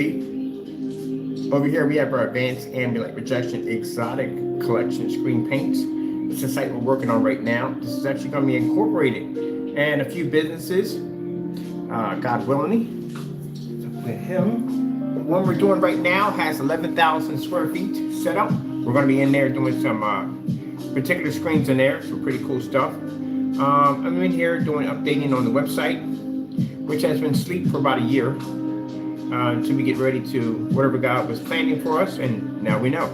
Over here we have our advanced ambient projection exotic collection screen paints. It's a site we're working on right now. This is actually going to be incorporated in a few businesses, God willing. So with him, the one we're doing right now has 11,000 square feet set up. We're going to be in there doing some particular screens in there, some pretty cool stuff. I'm in here doing updating on the website, which has been asleep for about a year. Until we get ready to whatever God was planning for us, and now we know.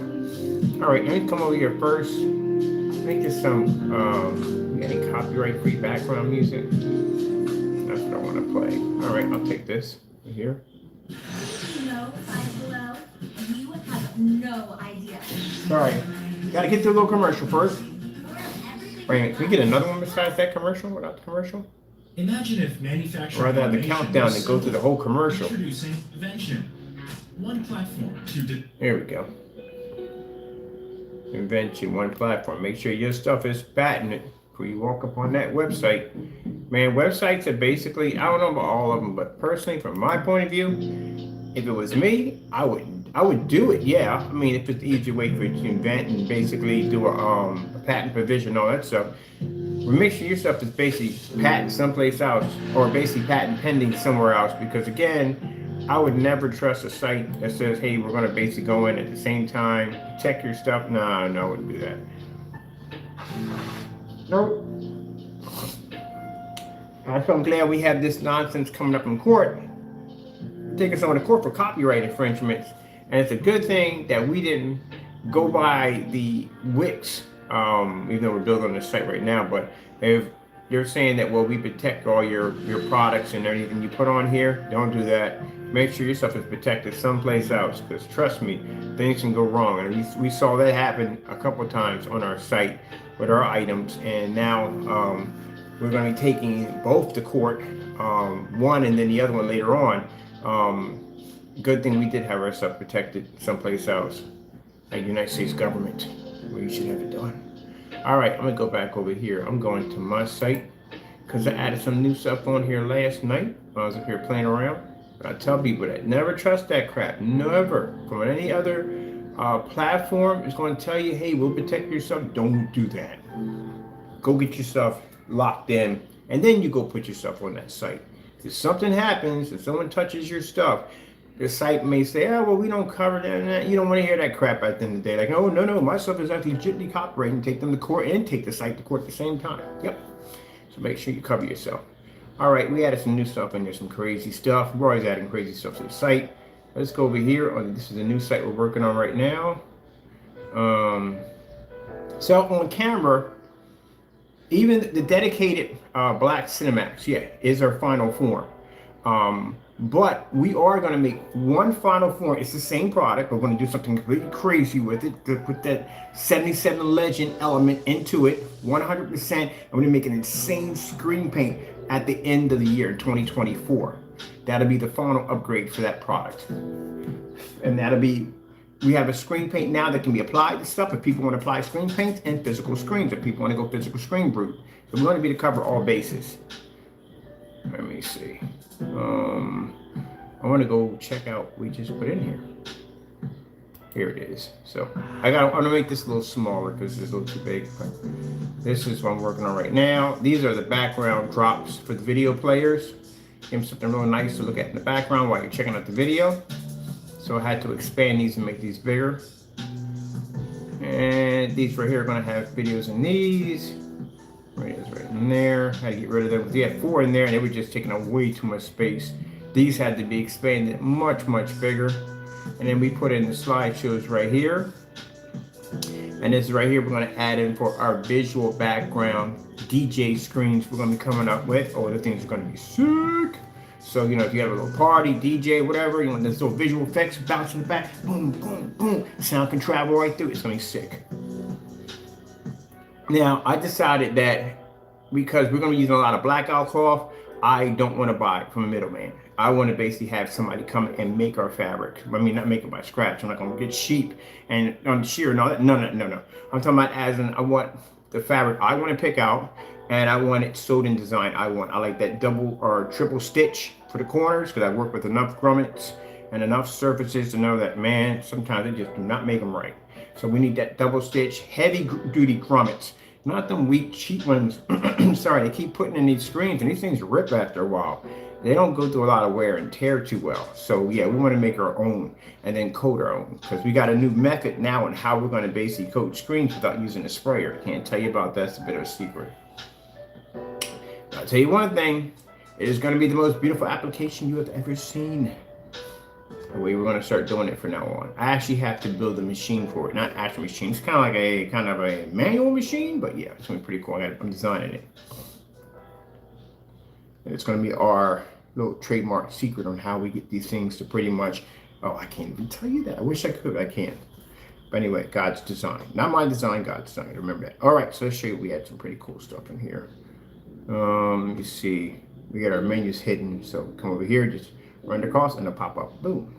All right, let me come over here first. Make this some any copyright-free background music. That's what I want to play. All right, I'll take this here. No, Five Below, you have no idea. Sorry, gotta get to a little commercial first. Wait a minute, can we get another one besides that commercial? Without the commercial? Imagine if manufacturing Or rather have the countdown and go through the whole commercial. Introducing Invention. One platform to There we go. Invention, one platform. Make sure your stuff is patented before you walk up on that website. Man, websites are basically, I don't know about all of them, but personally, from my point of view, if it was me, I would do it. Yeah, I mean, if it's the easy way for you to invent and basically do a patent provision, all that stuff. But make sure your stuff is basically patent someplace else, or basically patent pending somewhere else. Because again, I would never trust a site that says, "Hey, we're going to basically go in at the same time, check your stuff." No, I wouldn't do that. Nope. So I'm glad we have this nonsense coming up in court, taking someone to court for copyright infringements, and it's a good thing that we didn't go by the Wix. Even though we're building this site right now, but if they're saying that, well, we protect all your products and everything you put on here, don't do that. Make sure your stuff is protected someplace else, because trust me, things can go wrong. And we saw that happen a couple of times on our site with our items, and now we're going to be taking both to court, one and then the other one later on. Good thing we did have our stuff protected someplace else, like the United States government, where you should have it done. All right, I'm gonna go back over here. I'm going to my site because I added some new stuff on here last night when I was up here playing around. But I tell people that never trust that crap. Never. From any other platform, it's going to tell you, hey, we'll protect yourself. Don't do that. Go get yourself locked in, and then you go put yourself on that site. If something happens, if someone touches your stuff, the site may say, oh, well, we don't cover that. You don't want to hear that crap at the end of the day. Like, oh, no, my stuff is actually legitimately copyrighted, and take them to court and take the site to court at the same time. Yep. So make sure you cover yourself. All right, we added some new stuff in there, some crazy stuff. We're always adding crazy stuff to the site. Let's go over here. This is a new site we're working on right now. So on camera, even the dedicated black Cinemax, yeah, is our final form. But we are going to make one final form. It's the same product. We're going to do something completely crazy with it to put that 77 Legend element into it 100%. And we're going to make an insane screen paint at the end of the year, 2024. That'll be the final upgrade for that product. And that'll be, we have a screen paint now that can be applied to stuff if people want to apply screen paint, and physical screens if people want to go physical screen route. So we're going to be to cover all bases. Let me see. I want to go check out what we just put in here. Here it is. So I'm gonna make this a little smaller because it's a little too big. But this is what I'm working on right now. These are the background drops for the video players. Give them something really nice to look at in the background while you're checking out the video. So I had to expand these and make these bigger. And these right here are gonna have videos in these. Videos right in there. Had to get rid of them. We had 4 in there and they were just taking up way too much space. These had to be expanded much bigger. And then we put in the slideshows right here. And this right here we're going to add in for our visual background DJ screens we're going to be coming up with. Oh, the things are going to be sick. So, you know, if you have a little party, DJ, whatever, you want this little visual effects bouncing back, boom, boom, boom. Sound can travel right through. It's going to be sick. Now, I decided that because we're going to be using a lot of blackout cloth, I don't want to buy it from a middleman. I want to basically have somebody come and make our fabric. I mean, not make it by scratch. I'm not going to get sheep and on shear and all that. No. I'm talking about as in, I want the fabric I want to pick out, and I want it sewed in design I want. I like that double or triple stitch for the corners because I work with enough grommets and enough surfaces to know that, man, sometimes they just do not make them right. So we need that double stitch, heavy duty grommets, not them weak, cheap ones. Sorry, they keep putting in these screens and these things rip after a while. They don't go through a lot of wear and tear too well. So yeah, we want to make our own and then coat our own, because we got a new method now on how we're going to basically coat screens without using a sprayer. Can't tell you about that. It's a bit of a secret. I'll tell you one thing, it is going to be the most beautiful application you have ever seen. The way we're going to start doing it from now on. I actually have to build a machine for it, not actual machine. It's kind of a manual machine, but yeah, it's going to be pretty cool. I'm designing it. And it's going to be our little trademark secret on how we get these things to pretty much, oh, I can't even tell you that. I wish I could, I can't. But anyway, God's design. Not my design, God's design. Remember that. All right, so let's show you, we had some pretty cool stuff in here. Let me see. We got our menus hidden. So come over here, just run the cost and it'll pop up. Boom.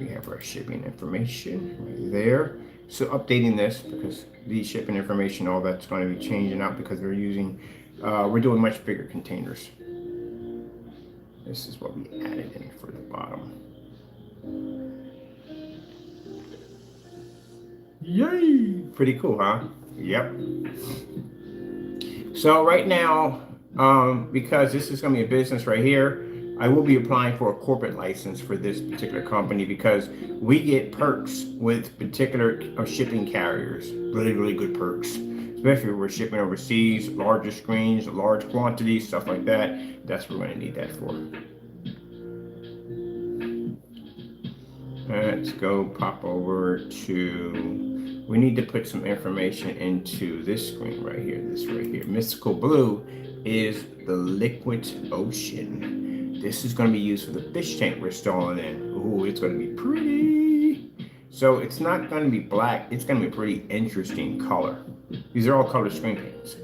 We have our shipping information right there. So updating this, because the shipping information, all that's going to be changing out because we're doing much bigger containers. This is what we added in for the bottom. Yay! Pretty cool, huh? Yep. So right now, because this is going to be a business right here, I will be applying for a corporate license for this particular company because we get perks with particular shipping carriers. Really, really good perks. Especially if we're shipping overseas, larger screens, large quantities, stuff like that. That's what we're going to need that for. Let's go pop over to, we need to put some information into this screen right here, this right here. Mystical blue is the liquid ocean. This is going to be used for the fish tank we're installing in. Ooh, it's going to be pretty. So it's not going to be black. It's going to be a pretty interesting color. These are all color screen paints.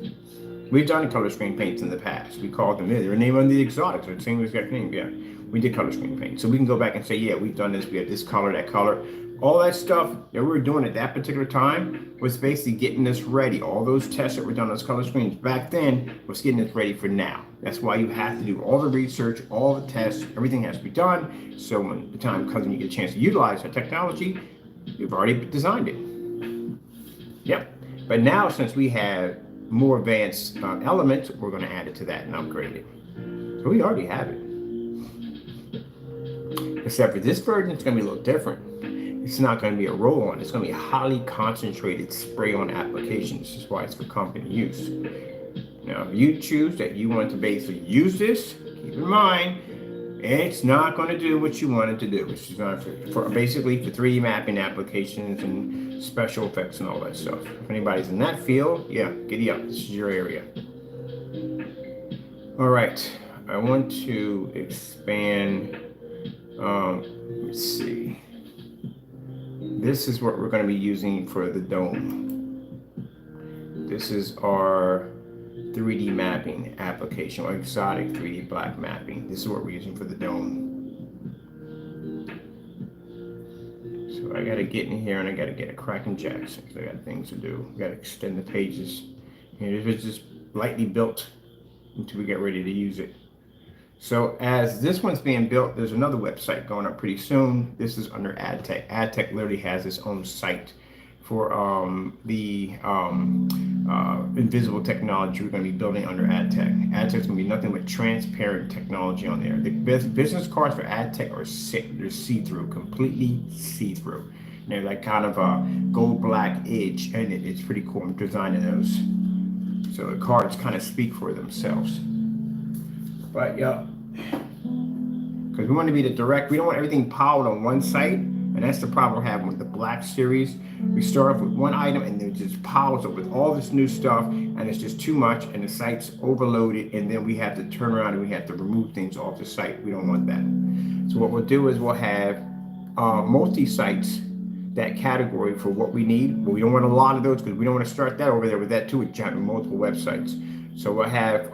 We've done color screen paints in the past. We called them, they were named on the exotics. Or the same exact name, yeah. We did color screen paint. So we can go back and say, yeah, we've done this. We have this color, that color. All that stuff that we were doing at that particular time was basically getting this ready. All those tests that were done on those color screens back then was getting this ready for now. That's why you have to do all the research, all the tests, everything has to be done. So when the time comes and you get a chance to utilize our technology, you've already designed it. Yep. But now, since we have more advanced elements, we're going to add it to that and upgrade it. So we already have it. Except for this version, it's going to be a little different. It's not going to be a roll-on. It's going to be a highly concentrated spray-on application. This is why it's for company use. Now, if you choose that you want to basically use this, keep in mind, it's not going to do what you want it to do. It's just going for basically for 3D mapping applications and special effects and all that stuff. If anybody's in that field, yeah, giddy up. This is your area. All right. I want to expand. Let's see. This is what we're going to be using for the dome. This is our 3D mapping application, or exotic 3D black mapping. This is what we're using for the dome. So I got to get in here and I got to get a cracking Jackson because I got things to do. I got to extend the pages. And it's just lightly built until we get ready to use it. So as this one's being built, there's another website going up pretty soon. This is under AdTech. AdTech literally has its own site for the invisible technology we're going to be building under AdTech. AdTech's going to be nothing but transparent technology on there. The business cards for AdTech are sick. They're see-through, completely see-through. And they're like kind of a gold-black edge, and it's pretty cool. I'm designing those. So the cards kind of speak for themselves. But yeah, because we want to be the direct, we don't want everything piled on one site, and that's the problem we're having with the Black series. We start off with one item and then it just piles up with all this new stuff, and it's just too much, and the site's overloaded, and then we have to turn around and we have to remove things off the site. We don't want that. So what we'll do is we'll have multi-sites, that category for what we need, but we don't want a lot of those because we don't want to start that over there with that too, with having multiple websites. So we'll have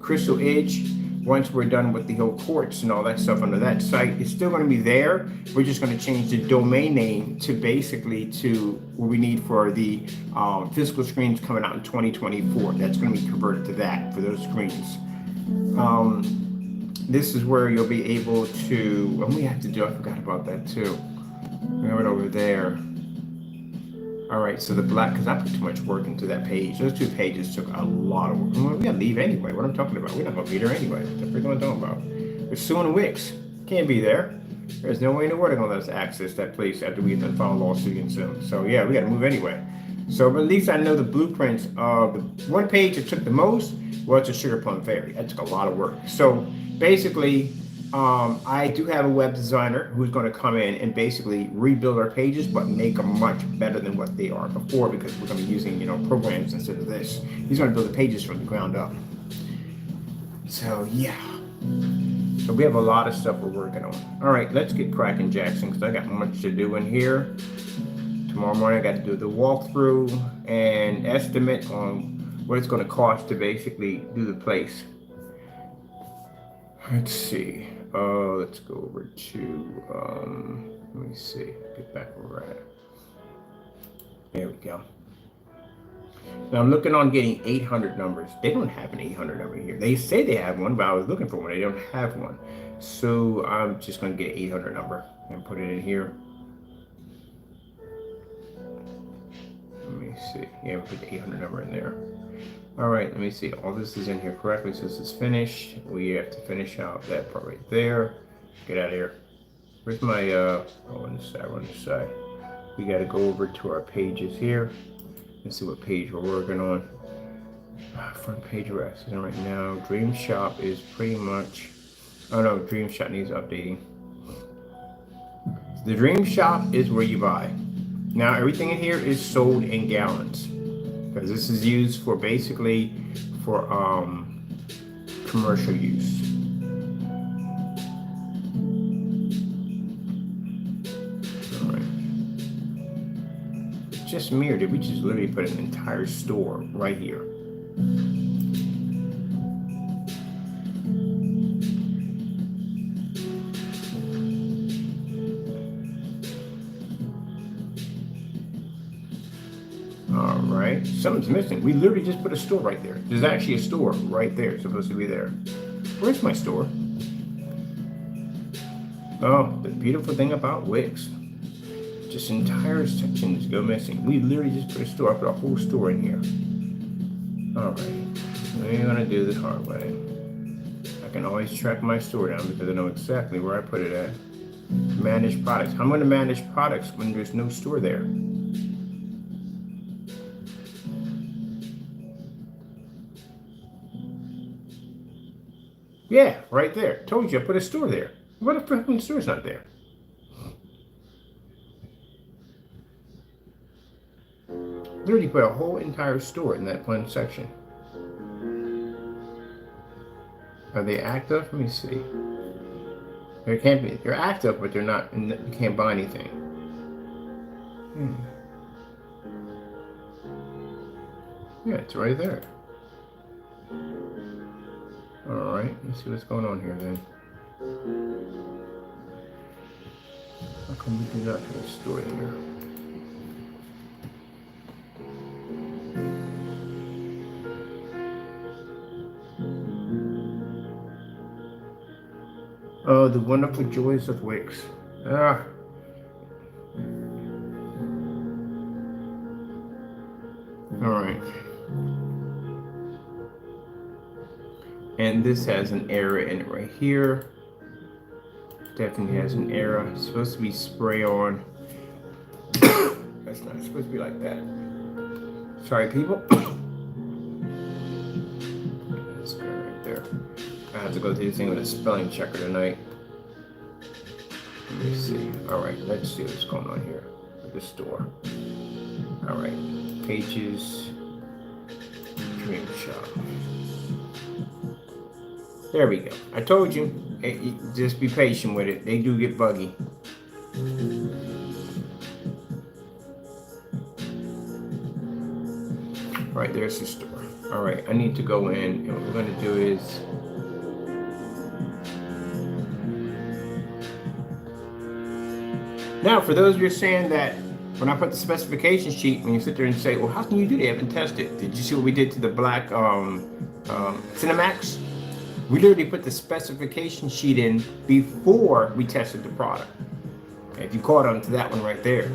Crystal Edge. Once we're done with the whole quartz and all that stuff under that site, it's still going to be there. We're just going to change the domain name to basically to what we need for the physical screens coming out in 2024. That's going to be converted to that for those screens. this is where you'll be able to, and we have to do, I forgot about that too. We have it over there. All right, so the black, because I put too much work into that page. Those 2 pages took a lot of work. Well, we gotta leave anyway. What I'm talking about, we're not gonna be there anyway. What the frick am I talking about? We're suing Wix. Can't be there. There's no way in the world they're gonna let us access that place after we've done filed a lawsuit against them. So yeah, we gotta move anyway. So but at least I know the blueprints of the one page that took the most was the Sugar Plum Fairy. That took a lot of work. So basically, I do have a web designer who's going to come in and basically rebuild our pages, but make them much better than what they are before, because we're going to be using, programs instead of this. He's going to build the pages from the ground up. So yeah. So we have a lot of stuff we're working on. All right, let's get cracking, Jackson, because I got much to do in here. Tomorrow morning I got to do the walkthrough and estimate on what it's going to cost to basically do the place. Let's see. Let's go over to, let me see, get back where we're at. There we go. Now I'm looking on getting 800 numbers. They don't have an 800 number here. They say they have one, but I was looking for one. They don't have one. So I'm just going to get an 800 number and put it in here. Let me see. Yeah, we put the 800 number in there. All right, let me see. All this is in here correctly, so this is finished. We have to finish out that part right there. Get out of here. Where's my, on this side. We got to go over to our pages here. Let's see what page we're working on. Front page we're accessing right now. Dream Shop is pretty much, oh no, Dream Shop needs updating. The Dream Shop is where you buy. Now everything in here is sold in gallons, because this is used for basically for commercial use. All right. It's just me, or did we just literally put an entire store right here? Alright, something's missing. We literally just put a store right there. There's actually a store right there. It's supposed to be there. Where's my store? Oh, the beautiful thing about Wix. Just entire sections go missing. We literally just put a store. I put a whole store in here. Alright, we're gonna do this hard way. I can always track my store down because I know exactly where I put it at. Manage products. I'm gonna manage products when there's no store there. Yeah, right there. Told you I put a store there. What if the store's not there? Literally put a whole entire store in that one section. Are they active? Let me see. They can't be. They're active, but they're not. You can't buy anything. Yeah, it's right there. Alright, let's see what's going on here then. How come we do not have a store here? Oh, the wonderful joys of Wix. Ah. Alright. And this has an error in it right here. Definitely has an error. It's supposed to be spray on. That's not supposed to be like that. Sorry, people. That's right there. I have to go through this thing with a spelling checker tonight. Let me see. Alright, let's see what's going on here with the store. Alright, pages, Dream Shop. There we go. I told you, just be patient with it. They do get buggy. Right, there's the store. All right, I need to go in, and what we're going to do is now, for those of you saying that when I put the specification sheet, when you sit there and say, well, how can you do that? I haven't tested. Did you see what we did to the black Cinemax? We literally put the specification sheet in before we tested the product. If you caught on to that one right there.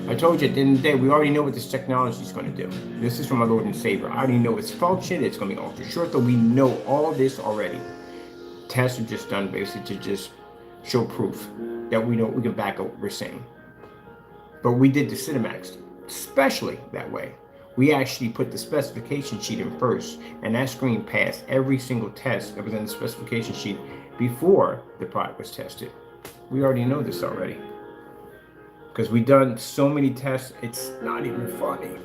I told you at the end of the day, we already know what this technology is going to do. This is from our Lord and Savior. I already know its function. It's going to be ultra short, though we know all this already. Tests are just done basically to just show proof that we know we can back up what we're saying. But we did the Cinemax especially that way. We actually put the specification sheet in first, and that screen passed every single test that was in the specification sheet before the product was tested. We already know this already. Because we've done so many tests, it's not even funny.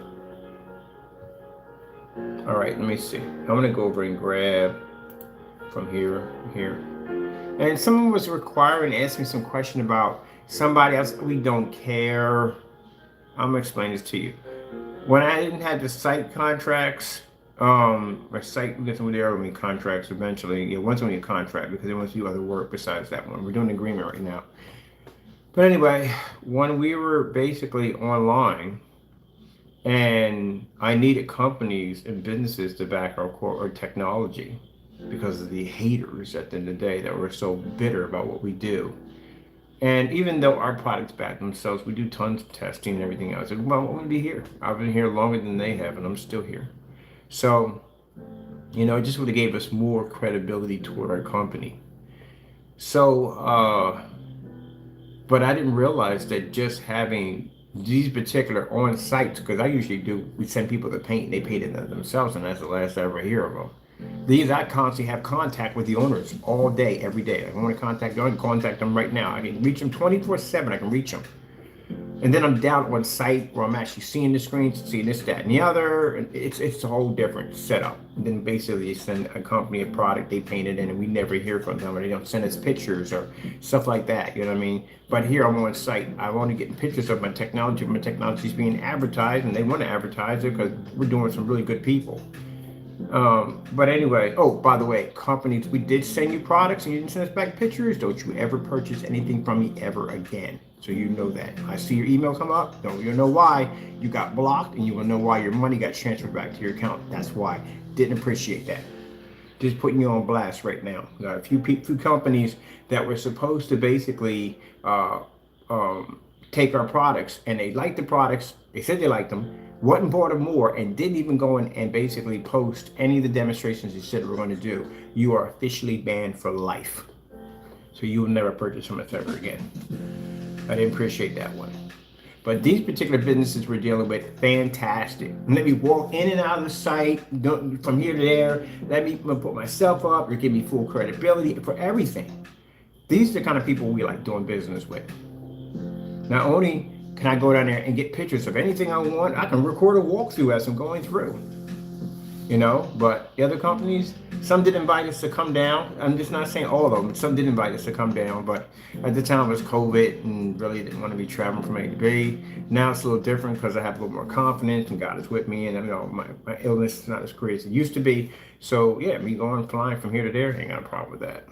All right, let me see. I'm gonna go over and grab from here. And someone was requiring, asking me some question about somebody else. We don't care. I'm gonna explain this to you. When I didn't have the site contracts, my site gets over there with contracts eventually. Yeah, once we get a contract because they want to do other work besides that one. We're doing an agreement right now. But anyway, when we were basically online and I needed companies and businesses to back our core technology because of the haters at the end of the day that were so bitter about what we do. And even though our products back themselves, we do tons of testing and everything else. Well, I'm going to be here. I've been here longer than they have, and I'm still here. So, you know, it just would have gave us more credibility toward our company. So, but I didn't realize that just having these particular on sites, because I usually do, we send people to paint, they paint it themselves, and that's the last I ever hear of them. These, I constantly have contact with the owners all day, every day. If I want to contact them, I can contact them right now. I can reach them 24/7. I can reach them. And then I'm down on site where I'm actually seeing the screens, seeing this, that, and the other. And it's a whole different setup. And then basically they send a company a product, they paint it in, and we never hear from them, or they don't send us pictures or stuff like that. You know what I mean? But here I'm on site. I'm only getting pictures of my technology. My technology is being advertised, and they want to advertise it because we're doing some really good people. But anyway, oh, by the way, companies, we did send you products and you didn't send us back pictures. Don't you ever purchase anything from me ever again. So you know that. I see your email come up. Don't you know why you got blocked, and you will know why your money got transferred back to your account. That's why. Didn't appreciate that. Just putting you on blast right now. We got a few companies that were supposed to basically take our products, and they liked the products. They said they liked them. Wasn't bought them more, and didn't even go in and basically post any of the demonstrations you said we're going to do. You are officially banned for life. So you will never purchase from us ever again. I didn't appreciate that one. But these particular businesses we're dealing with, fantastic. Let me walk in and out of the site, from here to there. Let me put myself up, or give me full credibility for everything. These are the kind of people we like doing business with. Not only can I go down there and get pictures of anything I want, I can record a walkthrough as I'm going through. You know, but the other companies, some did invite us to come down. I'm just not saying all of them, but some did invite us to come down. But at the time it was COVID and really didn't want to be traveling from A to B. Now it's a little different because I have a little more confidence and God is with me, and you know my illness is not as crazy as it used to be. So yeah, me going flying from here to there, ain't got a problem with that.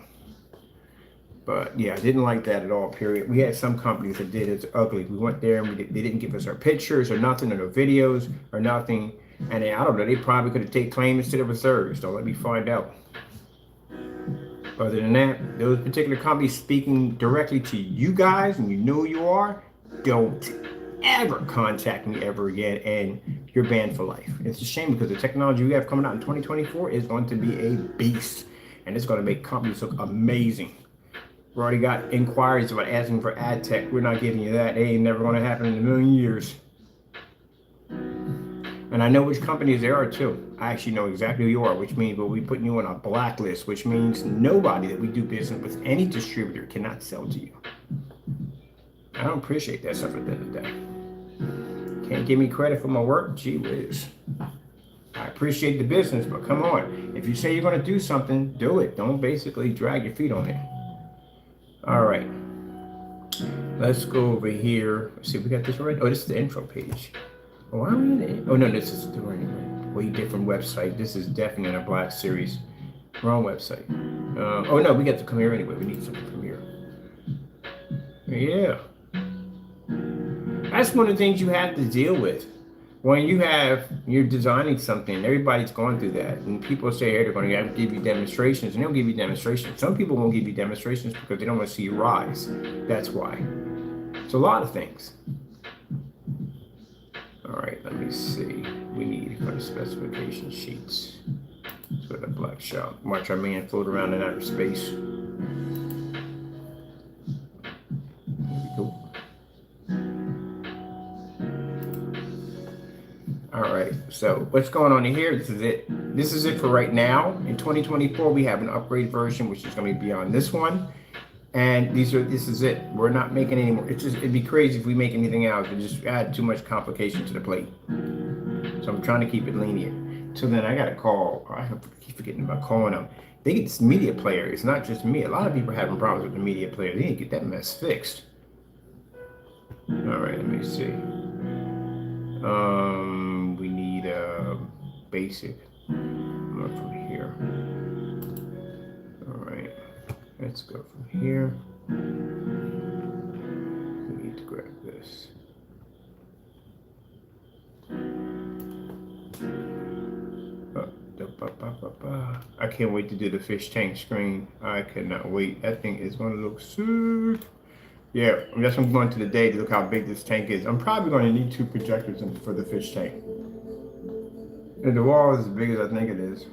But yeah, I didn't like that at all, period. We had some companies that did it ugly. We went there and they didn't give us our pictures or nothing, or no videos or nothing. And then, I don't know, they probably could have taken claim instead of reserves. So let me find out. Other than that, those particular companies speaking directly to you guys, and you know who you are, don't ever contact me ever again, and you're banned for life. It's a shame because the technology we have coming out in 2024 is going to be a beast, and it's going to make companies look amazing. We already got inquiries about asking for ad tech. We're not giving you that. It ain't never going to happen in a million years. And I know which companies there are too. I actually know exactly who you are, which means we'll be putting you on a blacklist, which means nobody that we do business with, any distributor, cannot sell to you. I don't appreciate that stuff at the end of the day. Can't give me credit for my work? Gee whiz. I appreciate the business, but come on. If you say you're going to do something, do it. Don't basically drag your feet on it. All right. Let's go over here. Let's see if we got this right. Oh, this is the intro page. Oh, why are we in it? Oh, no, this is the way different website. This is definitely in a Black series. Wrong website. Oh, no, we got to come here anyway. We need something from here. Yeah. That's one of the things you have to deal with. when you're designing something, everybody's going through that, and people say, hey, they're going to give you demonstrations, and they'll give you demonstrations. Some people won't give you demonstrations because they don't want to see you rise. That's why. It's a lot of things. All right, let me see. We need for the specification sheets. So the black shell. Watch our man float around in outer space. Cool. All right, so what's going on in here? This is it. This is it for right now. In 2024, we have an upgrade version, which is going to be beyond this one. And this is it. We're not making any more. It'd be crazy if we make anything else. We just add too much complication to the plate. So I'm trying to keep it linear. So then I got to call. I keep forgetting about calling them. They get this media player. It's not just me. A lot of people are having problems with the media player. They need to get that mess fixed. All right, let me see. We need a basic. From here. All right, let's go from here. We need to grab this. I can't wait to do the fish tank screen. I cannot wait. That thing is going to look sick. Yeah, that's what I'm going to today to look how big this tank is. I'm probably going to need 2 projectors for the fish tank. And the wall is as big as I think it is.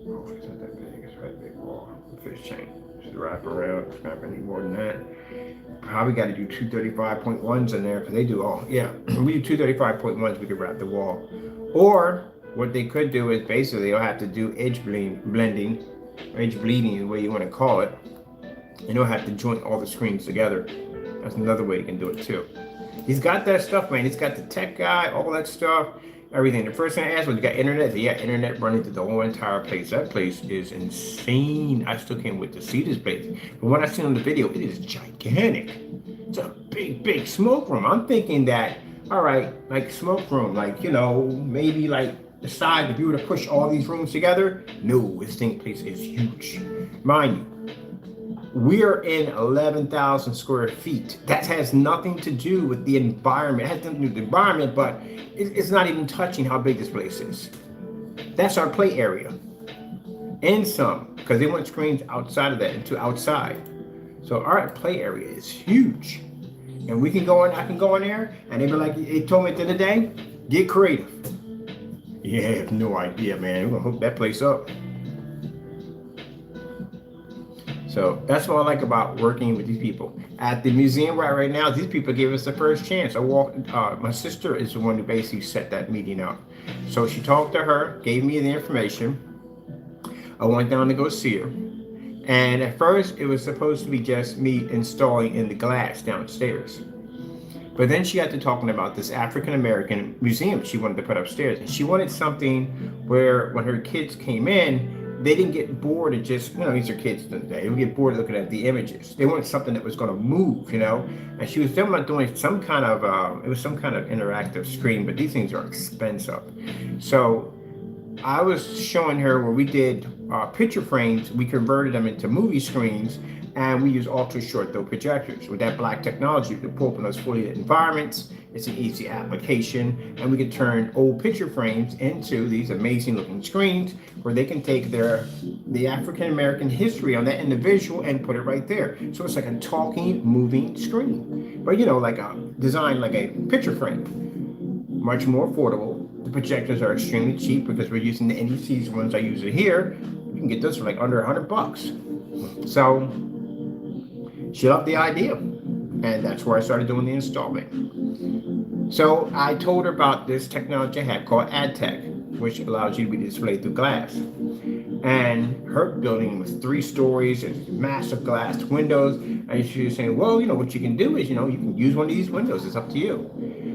Oh, it's not that big. It's a right big wall. The fish tank. Just wrap around. It's not going to need more than that. Probably got to do 235.1s in there because they do all. Yeah, we do 235.1s. We could wrap the wall. Or what they could do is basically they'll have to do edge bleeding, edge bleeding, the way you want to call it. And they'll have to joint all the screens together. That's another way you can do it too. He's got that stuff, man. He's got the tech guy, all that stuff, everything. The first thing I asked was, you got internet? So, yeah, internet running through the whole entire place. That place is insane. I still can't wait to see this place. But when I seen on the video, it is gigantic. It's a big, big smoke room. I'm thinking that, all right, like smoke room, like, you know, maybe like the size, if you were to push all these rooms together. No, this thing place is huge. Mind you, we are in 11,000 square feet. That has nothing to do with the environment. It has nothing to do with the environment, but it's not even touching how big this place is. That's our play area. And some, because they want screens outside of that, into outside. So our play area is huge. And we can go in, I can go in there, and they be like, they told me at the end of the day, get creative. Yeah, I have no idea, man. We're gonna hook that place up. So that's what I like about working with these people. At the museum right now, these people gave us the first chance. My sister is the one who basically set that meeting up. So she talked to her, gave me the information. I went down to go see her. And at first, it was supposed to be just me installing in the glass downstairs. But then she got to talking about this African-American museum she wanted to put upstairs. And she wanted something where when her kids came in, they didn't get bored of just, you know, these are kids today. They would get bored looking at the images. They wanted something that was going to move, you know. And she was thinking about doing some kind of, it was some kind of interactive screen, but these things are expensive. So I was showing her where we did picture frames. We converted them into movie screens, and we use ultra short throw projectors. With that black technology, we can pull up in those fully lit environments. It's an easy application, and we can turn old picture frames into these amazing looking screens where they can take the African American history on that individual and put it right there. So it's like a talking, moving screen, but you know, like a design like a picture frame, much more affordable. The projectors are extremely cheap because we're using the NEC's ones. I use it here. You can get those for like under $100. So she loved the idea, and that's where I started doing the installment. So I told her about this technology I had called AdTech, which allows you to be displayed through glass. And her building was 3 stories and massive glass windows. And she was saying, well, you know, what you can do is, you know, you can use one of these windows. It's up to you.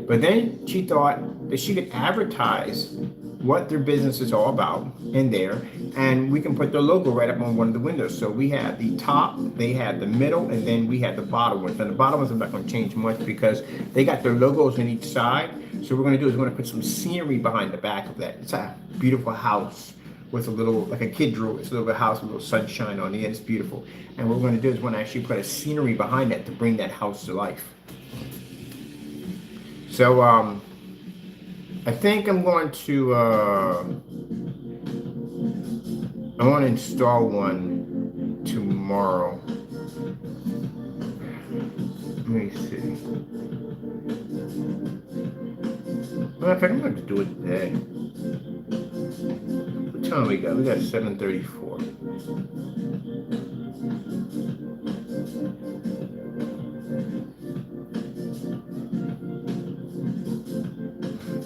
But then she thought that she could advertise what their business is all about in there, and we can put their logo right up on one of the windows. So we have the top, they have the middle, and then we have the bottom ones. And the bottom ones are not going to change much because they got their logos on each side. So what we're going to do is we're going to put some scenery behind the back of that. It's a beautiful house with a little, like a kid drew. It's a little bit house with a little sunshine on the end. It's beautiful. And what we're going to do is we're going to actually put a scenery behind that to bring that house to life. So I think I'm going to I want to install one tomorrow. Let me see. Well, in fact, I'm going to do it today. What time we got? We got 7:34.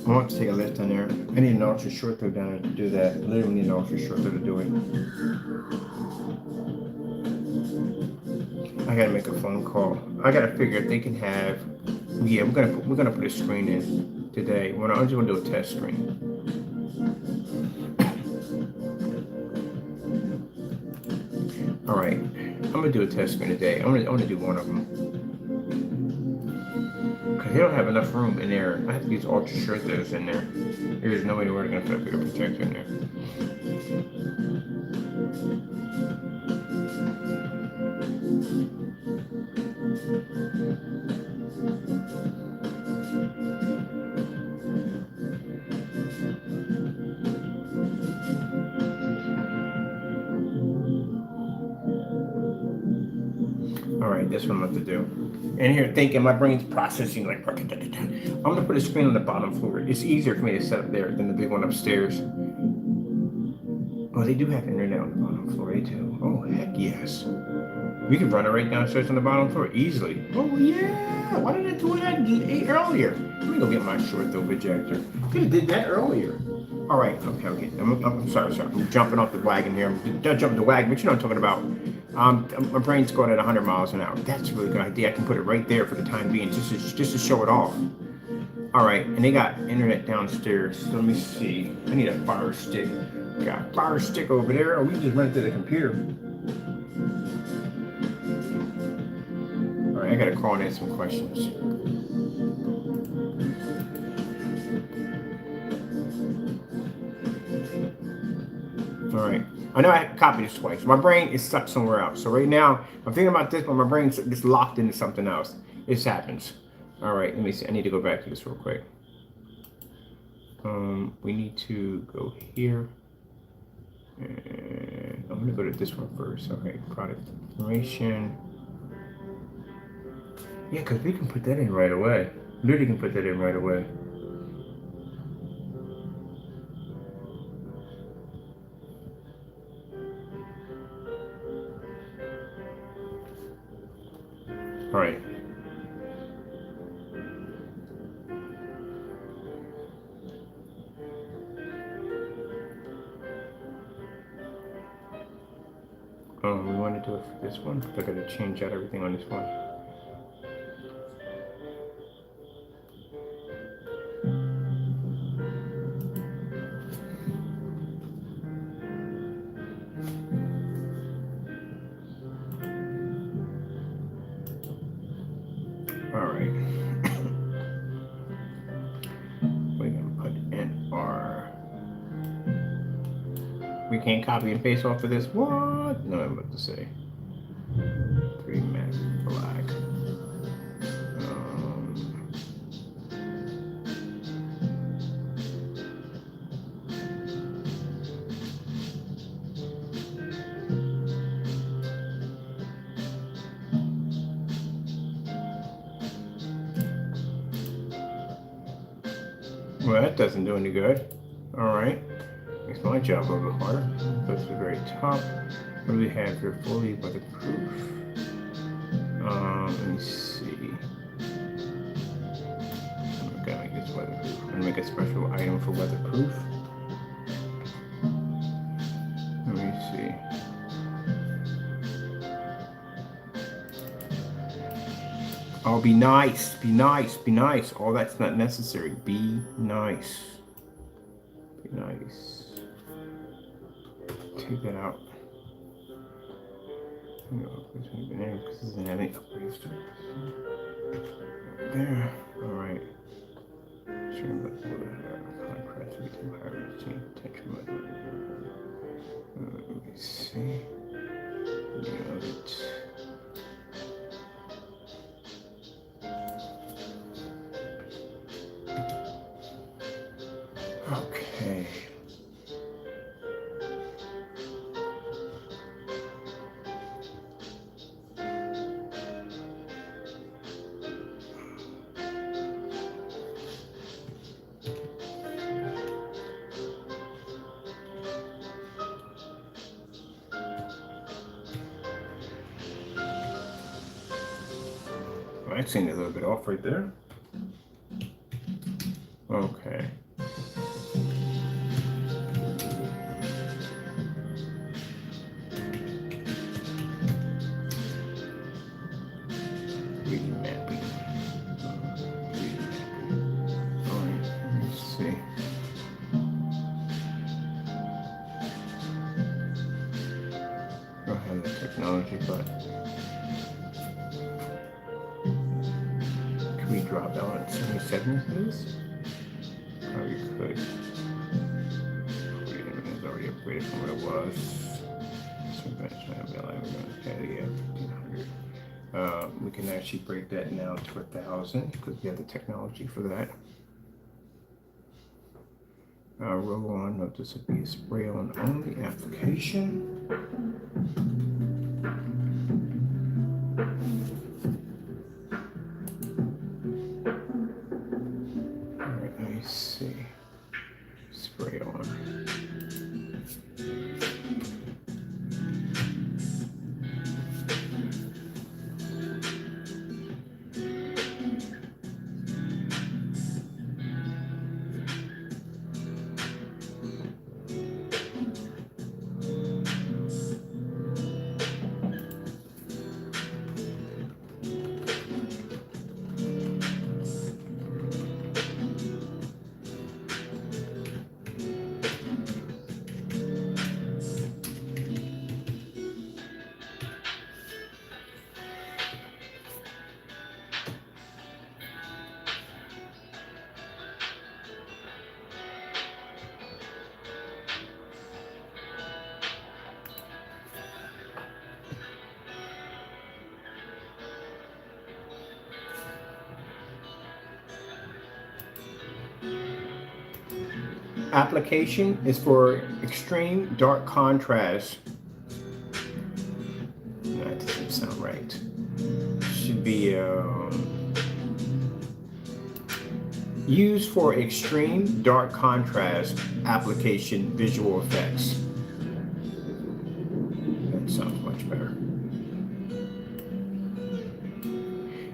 I want to take a lift on there. I need an ultra short throw down there to do that. I literally need an ultra short throw to do it. I gotta make a phone call. I gotta figure if they can have. Yeah, we're gonna put a screen in today. I'm just gonna do a test screen. All right, I'm gonna do a test screen today. I'm gonna do one of them because they don't have enough room in there. I have to use ultra short throws in there. There's no way we're gonna put a bigger projector in there. All right, that's what I'm about to do. And here, thinking, my brain's processing like, I'm gonna put a screen on the bottom floor. It's easier for me to set up there than the big one upstairs. Oh, they do have internet on the bottom floor, they do. Oh, heck yes. We can run it right downstairs on the bottom floor easily. Oh yeah, why did I do that earlier? Let me go get my short throw projector. Could have did that earlier. All right, okay. I'm sorry. I'm jumping off the wagon here. I'm jumping the wagon, but you know what I'm talking about. My brain's going at 100 miles an hour. That's a really good idea. I can put it right there for the time being, just to show it off. All right, and they got internet downstairs. So let me see. I need a fire stick. Got a fire stick over there, or we can just run it to the computer. All right, I gotta call and ask some questions. All right. I know I copied this twice. My brain is stuck somewhere else. So right now, I'm thinking about this, but my brain's just locked into something else. This happens. All right, let me see. I need to go back to this real quick. We need to go here. And I'm going to go to this one first. Okay, product information. Yeah, because we can put that in right away. Literally can put that in right away. All right. We want to do it for this one. I got to change out everything on this one. All right. We're going to put in our... We can't copy and paste off of this. What? No, I'm about to say. 3 max black. Well, that doesn't do any good. All right. Makes my job a little bit harder. Go to the very top. What do we have here? Fully weatherproof. Let me see. I'm gonna make this weatherproof. I'm gonna make a special item for weatherproof. Let me see. Oh, be nice, be nice, be nice. All that's not necessary. Be nice. Be nice. Take that out. Because this doesn't have any upgrades to it. There. Alright. Sure, but contrast we can higher tension mode. Let me see. Okay. That seemed a little bit off right there. Okay. Reading mapping. All right, let's see. I don't have the technology, but can we drop down at 77, please? Oh, we could. It's already upgraded from what it was. So we're going to try to be like, we're going to carry it 1500. We can actually break that now to 1,000 because we have the technology for that. Roll on, note this would be a spray on only application. All right, let me see. Spray on. Application is for extreme dark contrast. No, that doesn't sound right. Should be used for extreme dark contrast application visual effects. That sounds much better.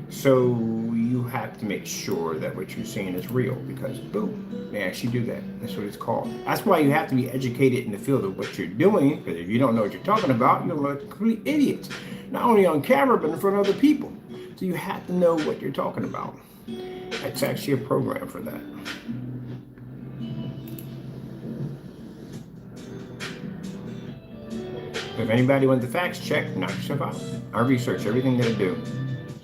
So you have to make sure that what you're saying is real because boom, they actually do that. That's what it's called. That's why you have to be educated in the field of what you're doing, because if you don't know what you're talking about, you'll look complete idiots. Not only on camera, but in front of other people. So you have to know what you're talking about. That's actually a program for that. If anybody wants the facts check, knock yourself out. I research everything that I do.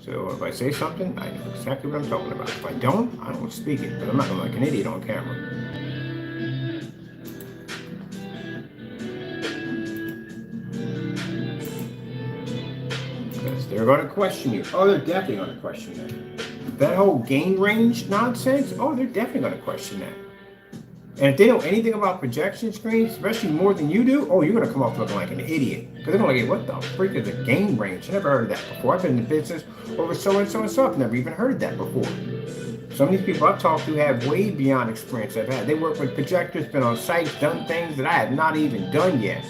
So if I say something, I know exactly what I'm talking about. If I don't speak it, but I'm not going to look like an idiot on camera. Because they're going to question you. Oh, they're definitely going to question that. That whole gain range nonsense, oh, they're definitely going to question that. And if they know anything about projection screens, especially more than you do, oh, you're going to come off looking like an idiot. Because they're going to get, what the freak is a gain range? I never heard of that before. I've been in the business over so and so and so. I've never even heard of that before. Some of these people I've talked to have way beyond experience I've had. They work with projectors, been on sites, done things that I have not even done yet.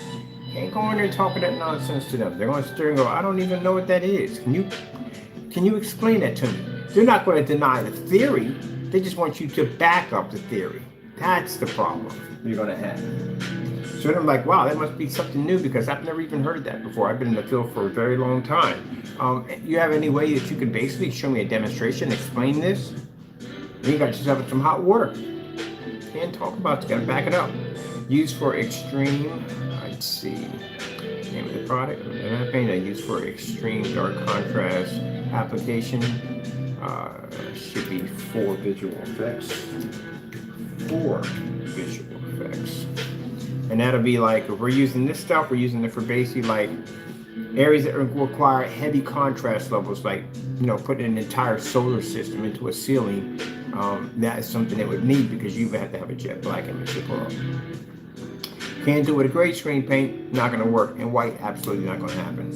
Can't go in there talking that nonsense to them. They're going to sit there and go, I don't even know what that is. Can you explain that to me? They're not going to deny the theory. They just want you to back up the theory. That's the problem you're going to have. So I'm like, wow, that must be something new because I've never even heard that before. I've been in the field for a very long time. You have any way that you can basically show me a demonstration, explain this? You got yourself some hot water. Can't talk about it, you got to back it up. Used for extreme, let's see, name of the product, used for extreme dark contrast application. Should be for visual effects. For visual effects. And that'll be like, if we're using this stuff, we're using it for basically like areas that require heavy contrast levels, like, putting an entire solar system into a ceiling That is something they would need because you have to have a jet black image to pull up. Can't do it with a gray screen paint, not going to work. And white, absolutely not going to happen.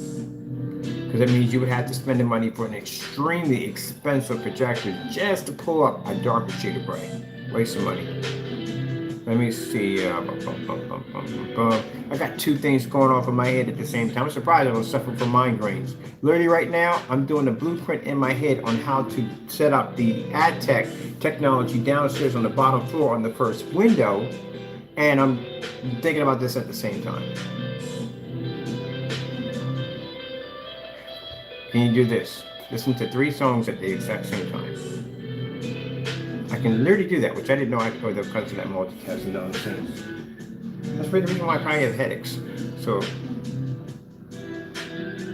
Because that means you would have to spend the money for an extremely expensive projector just to pull up a darker shade of gray. Waste of money. Let me see. I got two things going off in my head at the same time. I'm surprised I don't suffer from migraines. Literally right now, I'm doing a blueprint in my head on how to set up the AdTech technology downstairs on the bottom floor on the first window. And I'm thinking about this at the same time. Can you do this? Listen to 3 songs at the exact same time. I can literally do that, which I didn't know I could because of that multitasking nonsense. That's the reason why I probably have headaches. So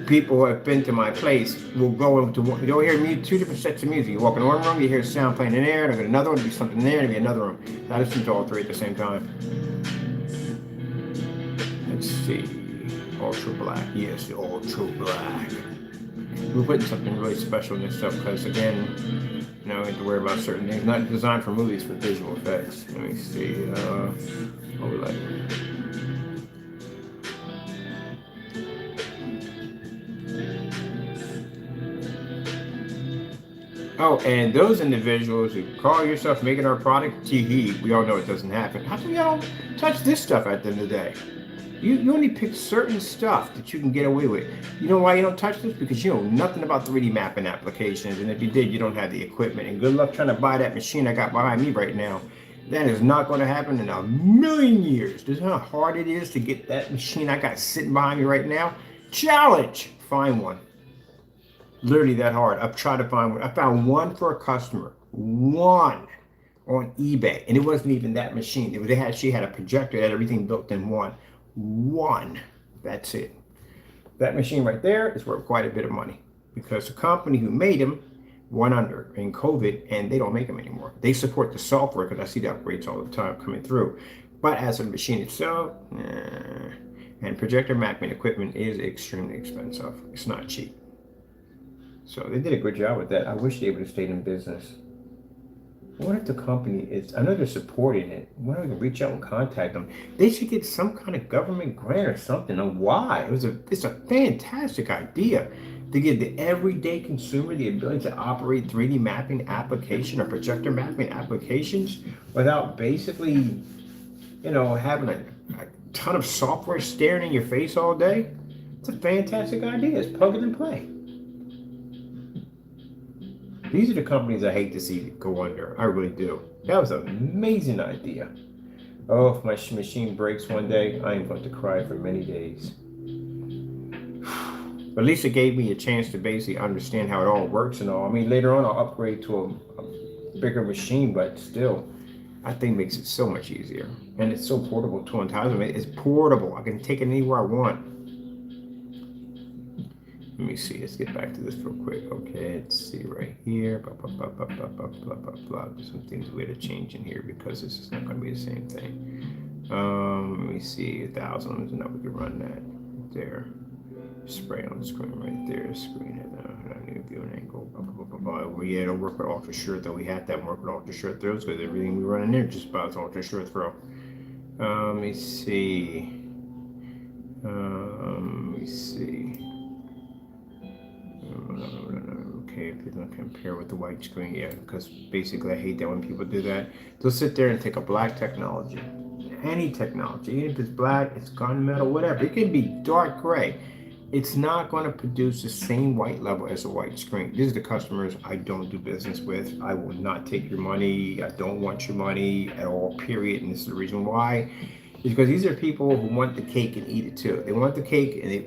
people who have been to my place will go into one, you'll hear 2 different sets of music. You walk in one room, you hear sound playing in there, and I've got another one, there'll be something there, and there'll be another room. I listen to all 3 at the same time. Let's see. Ultra black. Yes, the ultra black. We're putting something really special in this stuff because, again, you know, I have to worry about certain things. Not designed for movies, for visual effects. Let me see. What we like. Oh, and those individuals who call yourself making our product, tee we all know it doesn't happen. How come y'all touch this stuff at the end of the day? You only pick certain stuff that you can get away with. You know why you don't touch this? Because you know nothing about 3D mapping applications. And if you did, you don't have the equipment. And good luck trying to buy that machine I got behind me right now. That is not going to happen in a million years. Do you know how hard it is to get that machine I got sitting behind me right now? Challenge! Find one. Literally that hard. I've tried to find one. I found one for a customer. One. On eBay. And it wasn't even that machine. She had a projector that had everything built in one. That's it. That machine right there is worth quite a bit of money because the company who made them went under in COVID and they don't make them anymore. They support the software because I see the upgrades all the time coming through. But as a machine itself, and projector mapping equipment is extremely expensive. It's not cheap. So they did a good job with that. I wish they would have stayed in business. What if the company is, I know they're supporting it. Why don't we reach out and contact them? They should get some kind of government grant or something on why. It's a fantastic idea to give the everyday consumer the ability to operate 3D mapping application or projector mapping applications without basically, you know, having a ton of software staring in your face all day. It's a fantastic idea. It's plug it and play. These are the companies I hate to see go under. I really do. That was an amazing idea. Oh, if my machine breaks one day, I am going to cry for many days. But at least it gave me a chance to basically understand how it all works and all. I mean, later on I'll upgrade to a bigger machine, but still, I think makes it so much easier. And it's so portable too. On top of it, it's portable. I can take it anywhere I want. Let me see. Let's get back to this real quick. Okay, let's see right here. Blah, blah, blah, blah, blah, blah, blah, blah, blah. There's some things we had to change in here because this is not going to be the same thing. Let me see. 1,000. There's enough. We can run that there. Spray on the screen right there. Screen it. I need to view an angle. Blah, blah, blah, blah, blah. Yeah, it'll work with Ultra Sure Throw. We have to work with Ultra Sure Throws because everything we run in there just about Ultra Sure Throw. Let me see. Okay, if you're gonna compare with the white screen, yeah, because basically I hate that when people do that. They'll sit there and take a black technology, any technology, even if it's black, it's gunmetal, whatever. It can be dark gray. It's not going to produce the same white level as a white screen. These are the customers I don't do business with. I will not take your money. I don't want your money at all, period. And this is the reason why. It's because these are people who want the cake and eat it too. They want the cake and they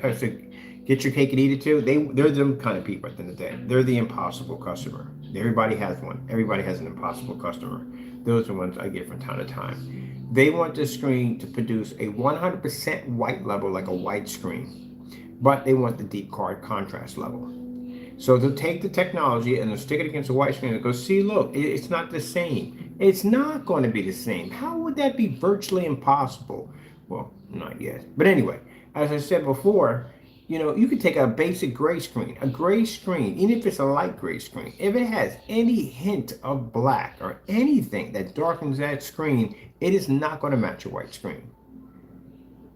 have to get your cake and eat it too. They're them kind of people at the end of the day. They're the impossible customer. Everybody has one. Everybody has an impossible customer. Those are the ones I get from time to time. They want the screen to produce a 100% white level like a white screen, but they want the deep contrast level. So they'll take the technology and they'll stick it against a white screen and go, see, look, it's not the same. It's not going to be the same. How would that be virtually impossible? Well, not yet. But anyway, as I said before, You know, you could take a basic gray screen, even if it's a light gray screen. If it has any hint of black or anything that darkens that screen, it is not going to match a white screen.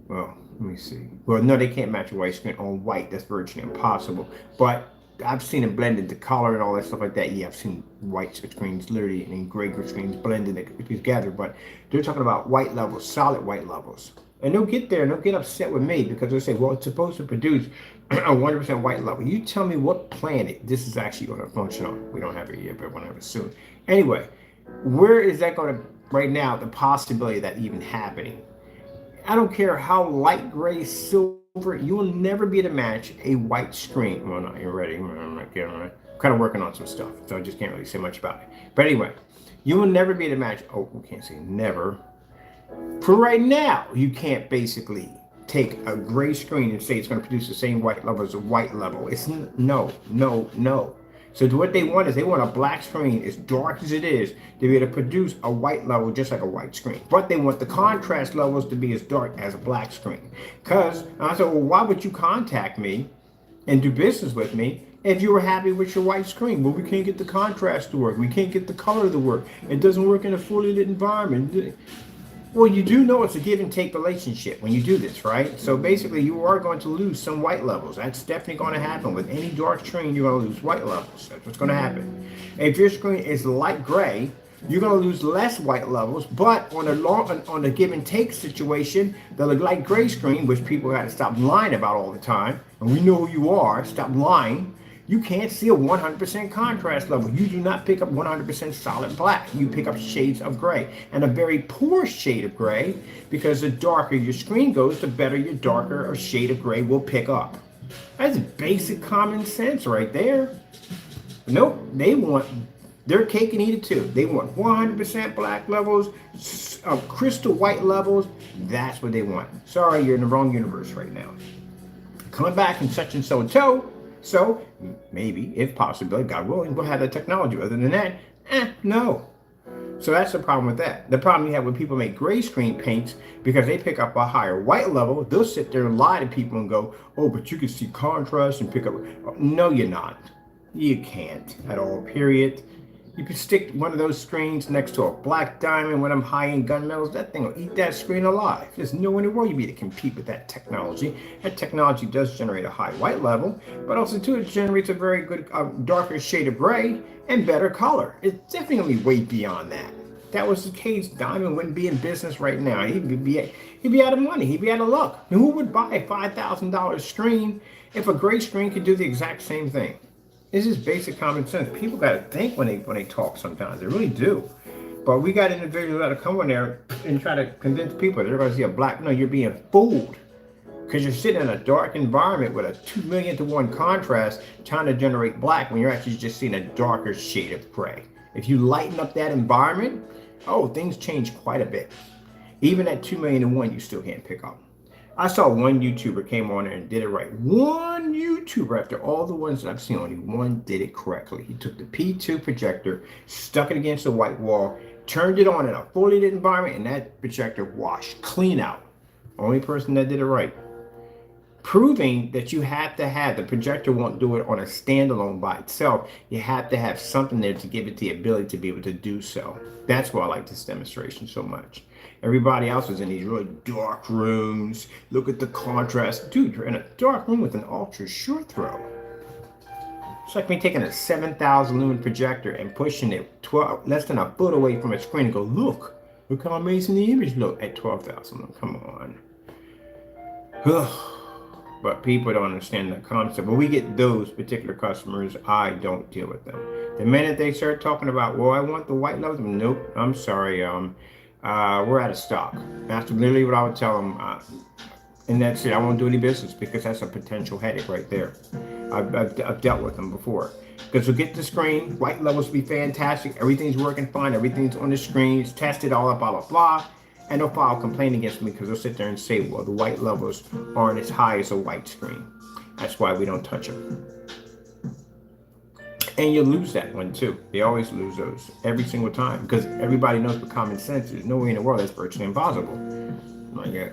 Well, let me see. Well, no, they can't match a white screen on white. That's virtually impossible. But I've seen it blended, the color and all that stuff like that. Yeah, I've seen white screens literally and gray screens blended together. But they're talking about white levels, solid white levels. And they'll get there and they'll get upset with me because they'll say, well, it's supposed to produce a 100% white level. You tell me what planet this is actually going to function on. We don't have it yet, but we'll have it soon. Anyway, where is that going to, right now, the possibility of that even happening? I don't care how light gray, silver, you will never be able to match a white screen. Well, no, you're ready. I'm kind of working on some stuff, so I just can't really say much about it. But anyway, you will never be able to match, oh, we can't say never. For right now, you can't basically take a gray screen and say it's going to produce the same white level as a white level. It's no. So what they want is they want a black screen as dark as it is to be able to produce a white level just like a white screen. But they want the contrast levels to be as dark as a black screen. Because I said, well, why would you contact me and do business with me if you were happy with your white screen? Well, we can't get the contrast to work. We can't get the color to work. It doesn't work in a fully lit environment. Well, you do know it's a give and take relationship when you do this, right? So basically, you are going to lose some white levels. That's definitely going to happen. With any dark screen, you're going to lose white levels. That's what's going to happen. If your screen is light gray, you're going to lose less white levels. But on a give and take situation, the light gray screen, which people got to stop lying about all the time, and we know who you are, stop lying. You can't see a 100% contrast level. You do not pick up 100% solid black. You pick up shades of gray, and a very poor shade of gray, because the darker your screen goes, the better your darker or shade of gray will pick up. That's basic common sense right there. Nope, their cake and eat it too. They want 100% black levels, crystal white levels. That's what they want. Sorry, you're in the wrong universe right now. Coming back in such and so. So maybe, if possible, God willing, we'll have that technology. Other than that, no. So that's the problem with that. The problem you have when people make gray screen paints, because they pick up a higher white level, they'll sit there and lie to people and go, oh, but you can see contrast and pick up. No, you're not. You can't at all, period. You can stick one of those screens next to a black diamond, one of them high-end gunmetals, that thing will eat that screen alive. There's no in the world you'd be able to compete with that technology. That technology does generate a high white level, but also too, it generates a very good darker shade of gray and better color. It's definitely going to be way beyond that. If that was the case, Diamond wouldn't be in business right now. He'd be out of money. He'd be out of luck. And who would buy a $5,000 screen if a gray screen could do the exact same thing? This is basic common sense. People got to think when they talk sometimes. They really do. But we got individuals that come in there and try to convince people they're going to see a black. No, you're being fooled. Because you're sitting in a dark environment with a 2 million to 1 contrast trying to generate black when you're actually just seeing a darker shade of gray. If you lighten up that environment, things change quite a bit. Even at 2 million to 1, you still can't pick up. I saw one YouTuber came on there and did it right. One YouTuber, after all the ones that I've seen, only one did it correctly. He took the P2 projector, stuck it against the white wall, turned it on in a fully lit environment, and that projector washed clean out. Only person that did it right. Proving that you have to have, the projector won't do it on a standalone by itself. You have to have something there to give it the ability to be able to do so. That's why I like this demonstration so much. Everybody else is in these really dark rooms. Look at the contrast. Dude, you're in a dark room with an ultra short throw. It's like me taking a 7,000 lumen projector and pushing it less than a foot away from a screen and go, look how amazing the image look at 12,000 lumen. Come on. But people don't understand the concept. When we get those particular customers, I don't deal with them. The minute they start talking about, well, I want the white levels, nope, I'm sorry, we're out of stock. That's literally what I would tell them. And that's it. I won't do any business because that's a potential headache right there. I've dealt with them before. Because we'll get the screen, white levels will be fantastic, everything's working fine, everything's on the screen, it's tested, all that, blah, blah, blah. And they'll file a complaint against me because they'll sit there and say, well, the white levels aren't as high as a white screen. That's why we don't touch them. And you lose that one too. They always lose those every single time because everybody knows with common sense, there's no way in the world that's virtually impossible. Not yet.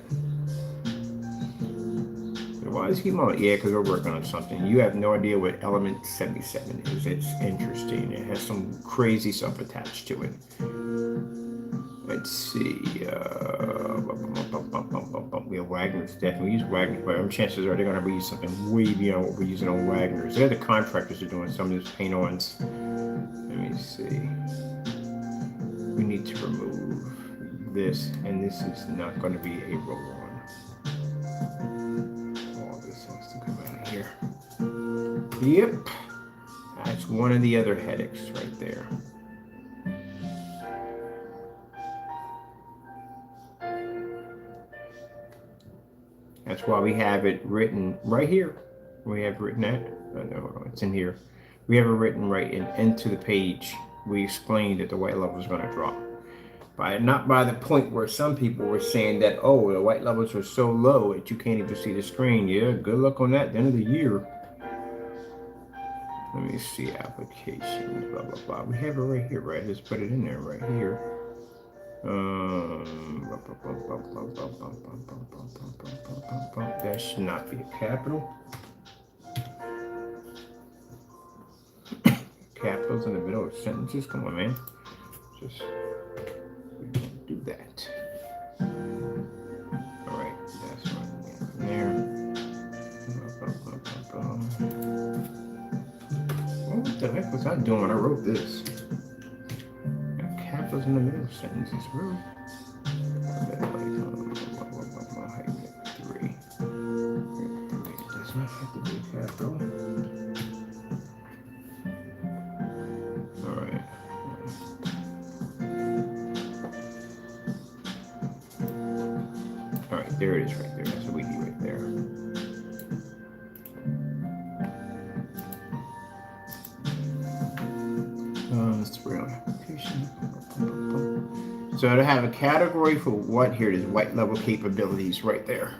why is he on? Yeah, because we're working on something. You have no idea what element 77 is. It's interesting. It has some crazy stuff attached to it. Let's see. We have Wagner's definitely. We use Wagner's, but chances are they're going to reuse something way beyond what we're using on Wagner's. They're the contractors are doing some of these paint-ons. Let me see. We need to remove this, and this is not going to be a roll-on. All this has to come out of here. Yep. That's one of the other headaches right there. That's why we have it written right here. We have written that. Oh, no, hold on. It's in here. We have it written right into the page. We explained that the white level is going to drop. Not by the point where some people were saying that, oh, the white levels are so low that you can't even see the screen. Yeah, good luck on that at the end of the year. Let me see applications, blah, blah, blah. We have it right here, right? Let's put it in there right here. That should not be a capital. Capitals in the middle of sentences. Come on, man. Just we don't do that. All right, that's right there. What the heck was I doing when I wrote this? Capitals in the middle of sentences, bro. Three. It does not have to be a capital. All right. All right, there it is right there. That's what we need right there. Let's bring on application. So to have a category for what here it is, white level capabilities right there.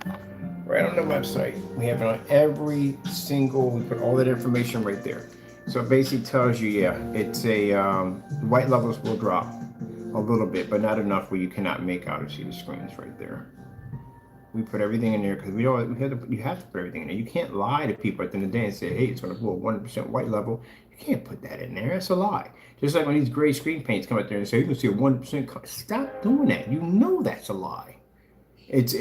Right on the website. We have it on every single, we put all that information right there. So it basically tells you, yeah, it's a, white levels will drop a little bit, but not enough where you cannot make out or see the screens right there. We put everything in there because you have to put everything in there. You can't lie to people at the end of the day and say, hey, it's going to blow 100% white level. You can't put that in there. That's a lie. Just like when these gray screen paints come out there and say, you can see a 1%. Stop doing that. You know that's a lie. It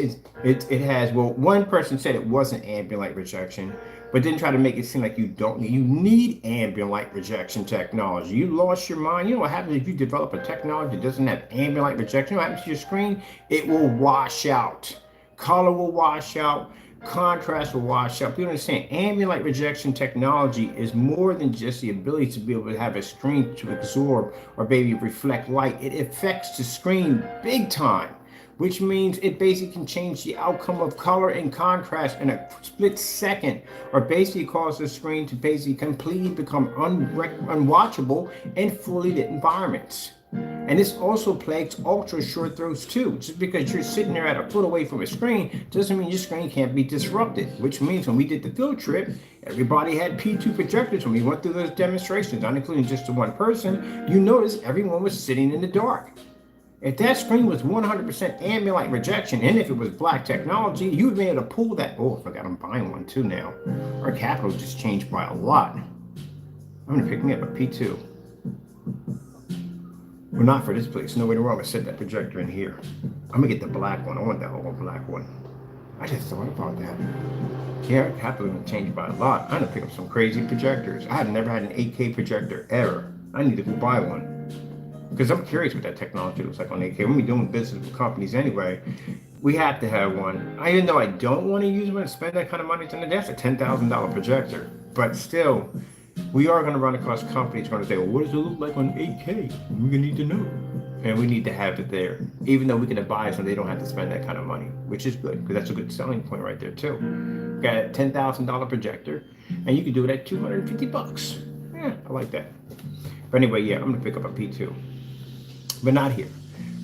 has, well, one person said it wasn't ambient light rejection, but didn't try to make it seem like you need ambient light rejection technology. You lost your mind. You know what happens if you develop a technology that doesn't have ambient light rejection? You know what happens to your screen? It will wash out. Color will wash out, contrast will wash out. People understand ambient light rejection technology is more than just the ability to be able to have a screen to absorb or maybe reflect light. It affects the screen big time, which means it basically can change the outcome of color and contrast in a split second, or basically cause the screen to basically completely become unwatchable in fully lit environments. And this also plagues ultra short throws too. Just because you're sitting there at a foot away from a screen doesn't mean your screen can't be disrupted, which means when we did the field trip, everybody had P2 projectors. When we went through those demonstrations, not including just the one person, you notice everyone was sitting in the dark. If that screen was 100% ambient light rejection, and if it was black technology, you would be able to pull that. Oh, I forgot I'm buying one too now. Our capital just changed by a lot. I'm gonna pick me up a P2. Well, not for this place. No way in the world I'm gonna set that projector in here. I'm gonna get the black one. I want that whole black one. I just thought about that. Yeah, capital gonna change by a lot. I'm gonna pick up some crazy projectors. I have never had an 8K projector ever. I need to go buy one. Because I'm curious what that technology looks like on 8K. When we're doing business with companies anyway, we have to have one. Even though I don't want to use one and spend that kind of money, that's a $10,000 projector. But still, we are going to run across companies going to say, well, what does it look like on 8K? We're going to need to know. And we need to have it there, even though we can advise them they don't have to spend that kind of money, which is good, because that's a good selling point right there too. Got a $10,000 projector, and you can do it at $250. Yeah, I like that. But anyway, yeah, I'm going to pick up a P2. But not here.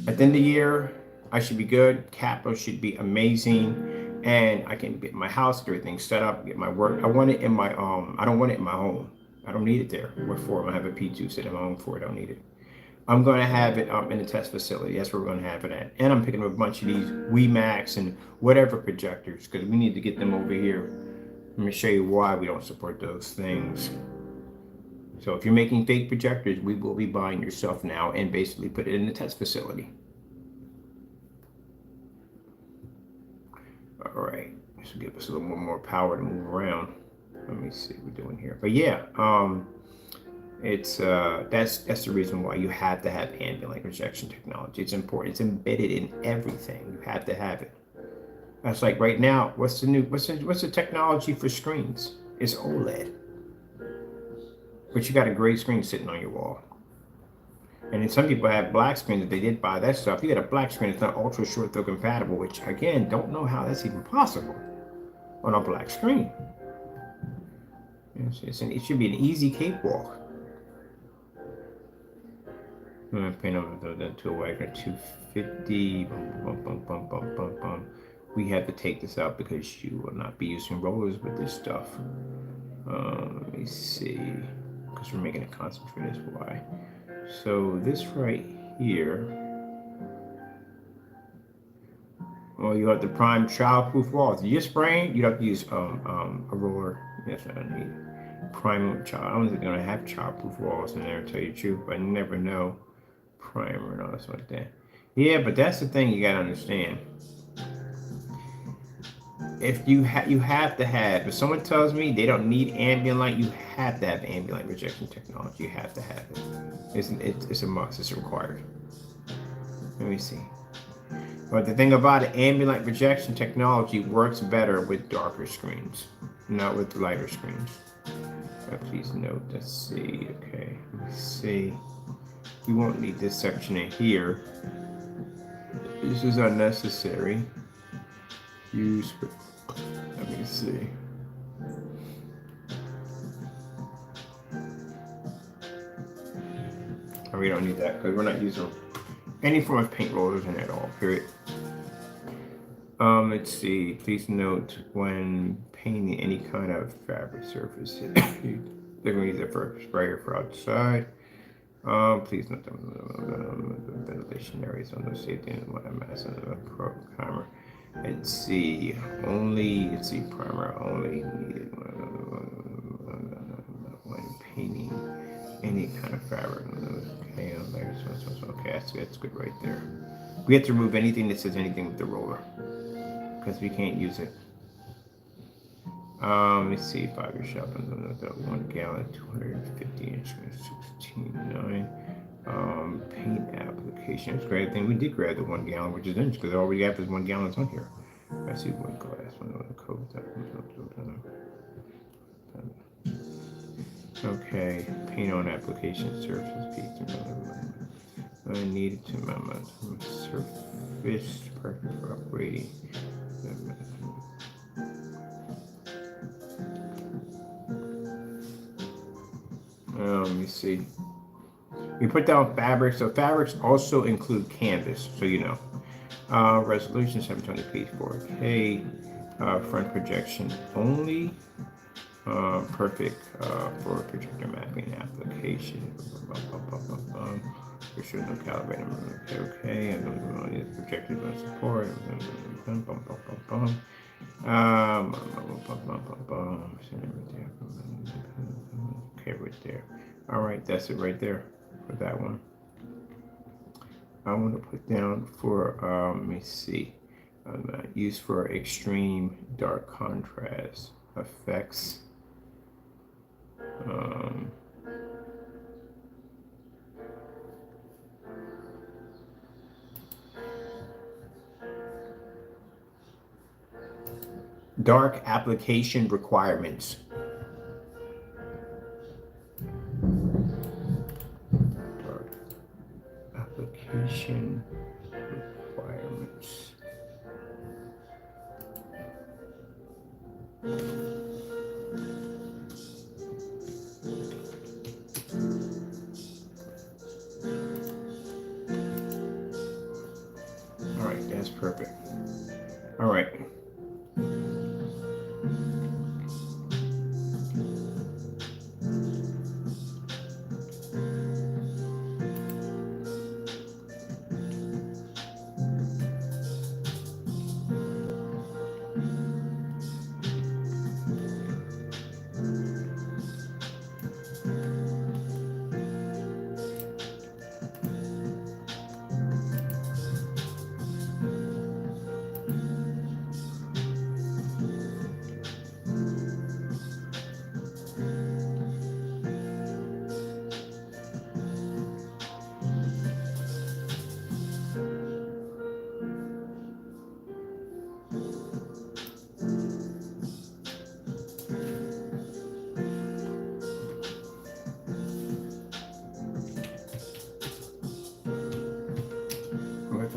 At the end of the year, I should be good. Capital should be amazing. And I can get my house, get everything set up, get my work. I want it in my, I don't want it in my home. I don't need it there. What for? I'm going to have a P2 sit in my home for it. I don't need it. I'm going to have it in the test facility. That's where we're going to have it at. And I'm picking up a bunch of these WeMax and whatever projectors because we need to get them over here. Let me show you why we don't support those things. So if you're making fake projectors, we will be buying your stuff now and basically put it in the test facility. All right, this will give us a little more power to move around. Let me see what we're doing here. But yeah, it's that's the reason why you have to have ambient light projection technology. It's important. It's embedded in everything. You have to have it. That's like right now. What's the technology for screens? It's OLED. But you got a gray screen sitting on your wall. And then some people have black screens. If they did buy that stuff, you got a black screen. It's not ultra short throw compatible. Which again, don't know how that's even possible on a black screen. It should be an easy cakewalk. I'm gonna paint over the to a Wagner 250. We have to take this out because you will not be using rollers with this stuff. Let me see, because we're making a constant for this Y. So this right here. Well, you have the prime childproof walls. If you're spraying, you have to use a roller. Yes, I need prime child. I don't think they're gonna have childproof walls in there. To tell you the truth, but I never know. Primer and all this like that. Yeah, but that's the thing you gotta understand. If you have to have. If someone tells me they don't need ambient light, you have to have ambient light projection technology. You have to have it. It's a must. It's required. Let me see. But the thing about it, ambient light projection technology works better with darker screens, not with lighter screens. Please note. Let's see. Okay. Let me see. We won't need this section in here. This is unnecessary. Use. Let me see. We don't need that because we're not using any form of paint rollers in it at all. Period. Let's see. Please note when painting any kind of fabric surface, they're going to use it for sprayer for outside. Please note the ventilation areas on the safety and what I'm asking of a primer. Let's see, primer only needed when painting any kind of fabric. Okay, okay, that's good right there. We have to remove anything that says anything with the roller because we can't use it. Let's see, 5-year shelf, 1 gallon, 250 instruments, 16.9. Paint application. It's great thing. We did grab the 1 gallon, which is interesting because all we have is 1 gallon on here. I see one glass, one coat. Okay, paint on application surface piece. I needed to surface perfect for operating. Let me see. We put down fabrics. So fabrics also include canvas, so you know. Resolution 720p 4K. Front projection only. Perfect for projector mapping application. For sure, no calibrating. Okay. And projector going support. Okay, right there. All right, that's it right there for that one. I want to put down for let me see, used for extreme dark contrast effects. Dark application requirements. Dark application requirements. All right, that's perfect. All right.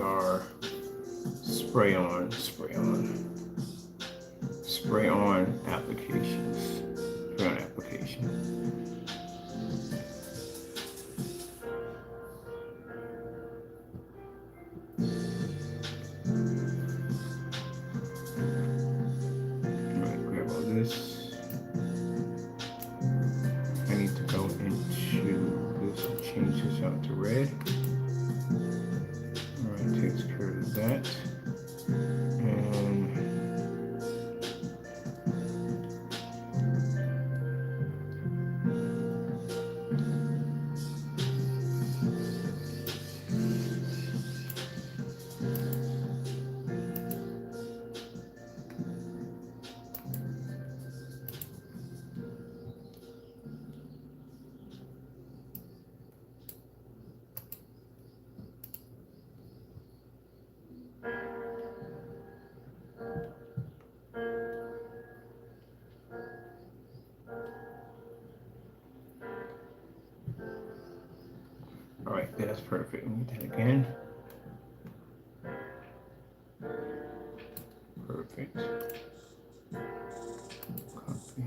our spray on applications. Spray on application. Grab all this. I need to go into this and change this out to red. Alright, takes care of that. And alright, that's perfect. We need that again. Perfect. Copy.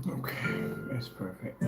Okay, that's perfect.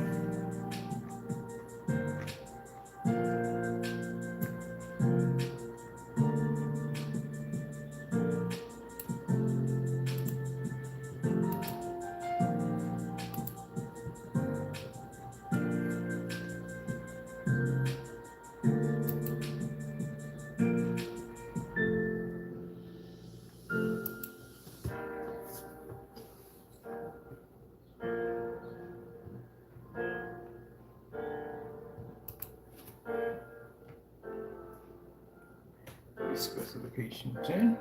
Specifications in.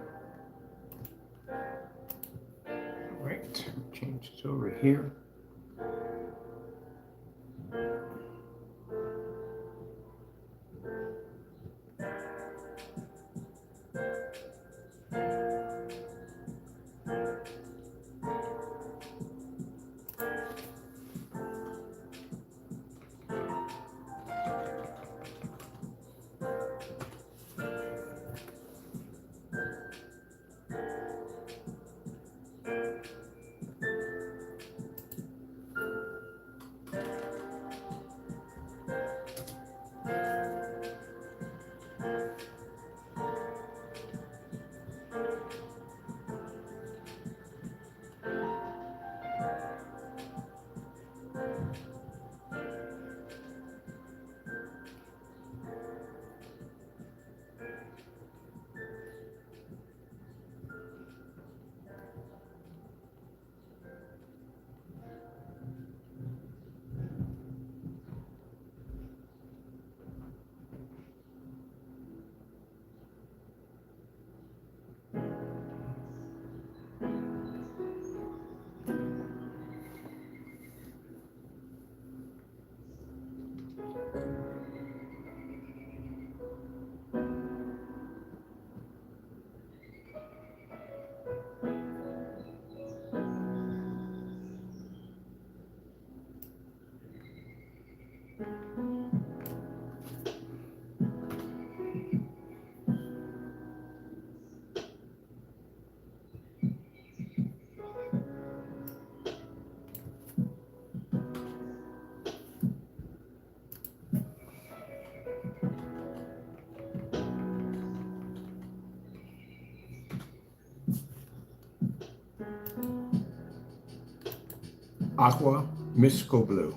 Right, change this over here. Aqua Mystical Blue.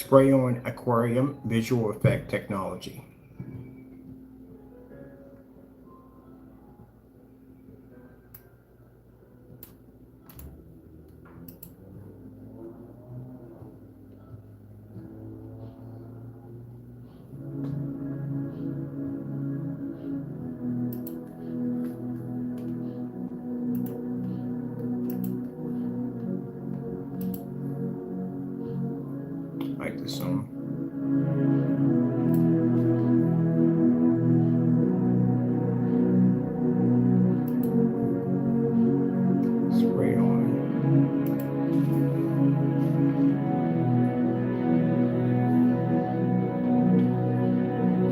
spray-on aquarium visual effect technology. Like this one. Spray on.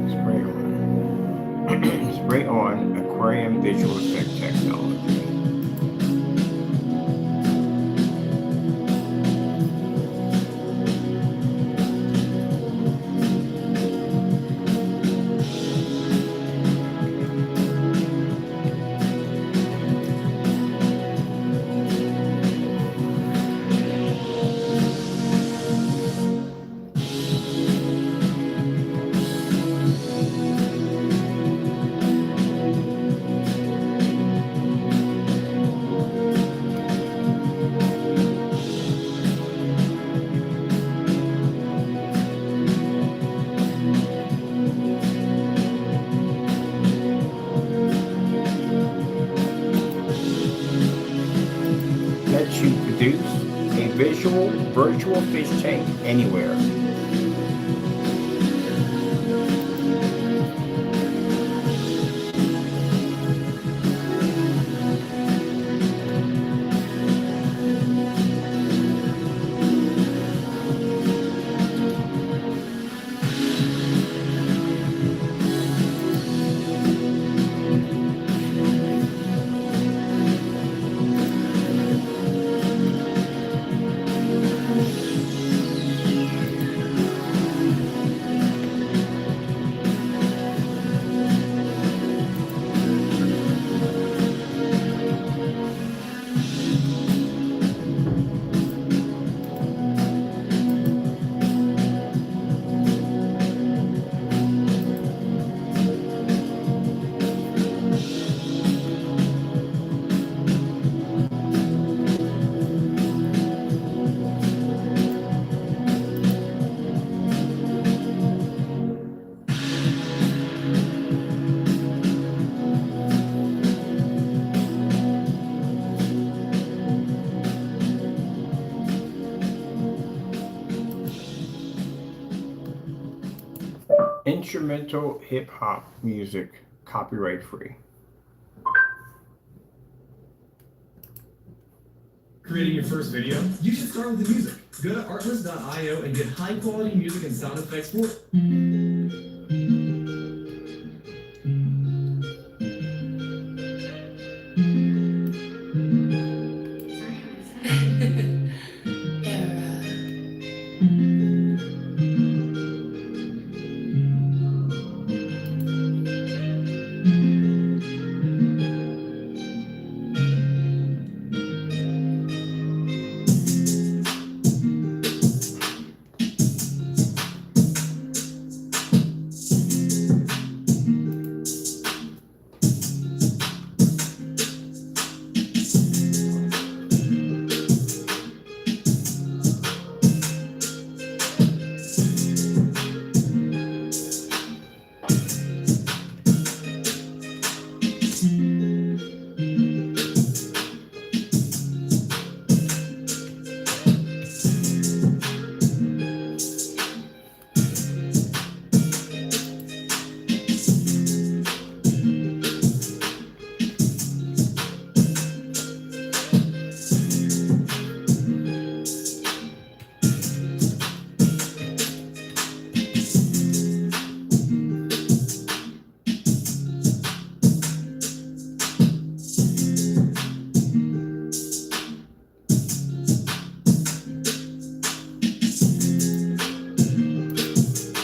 Spray on. Spray on aquarium visual effect technology. Lets you produce a visual virtual fish tank anywhere. Instrumental hip hop music, copyright free. Creating your first video? You should start with the music. Go to artlist.io and get high quality music and sound effects for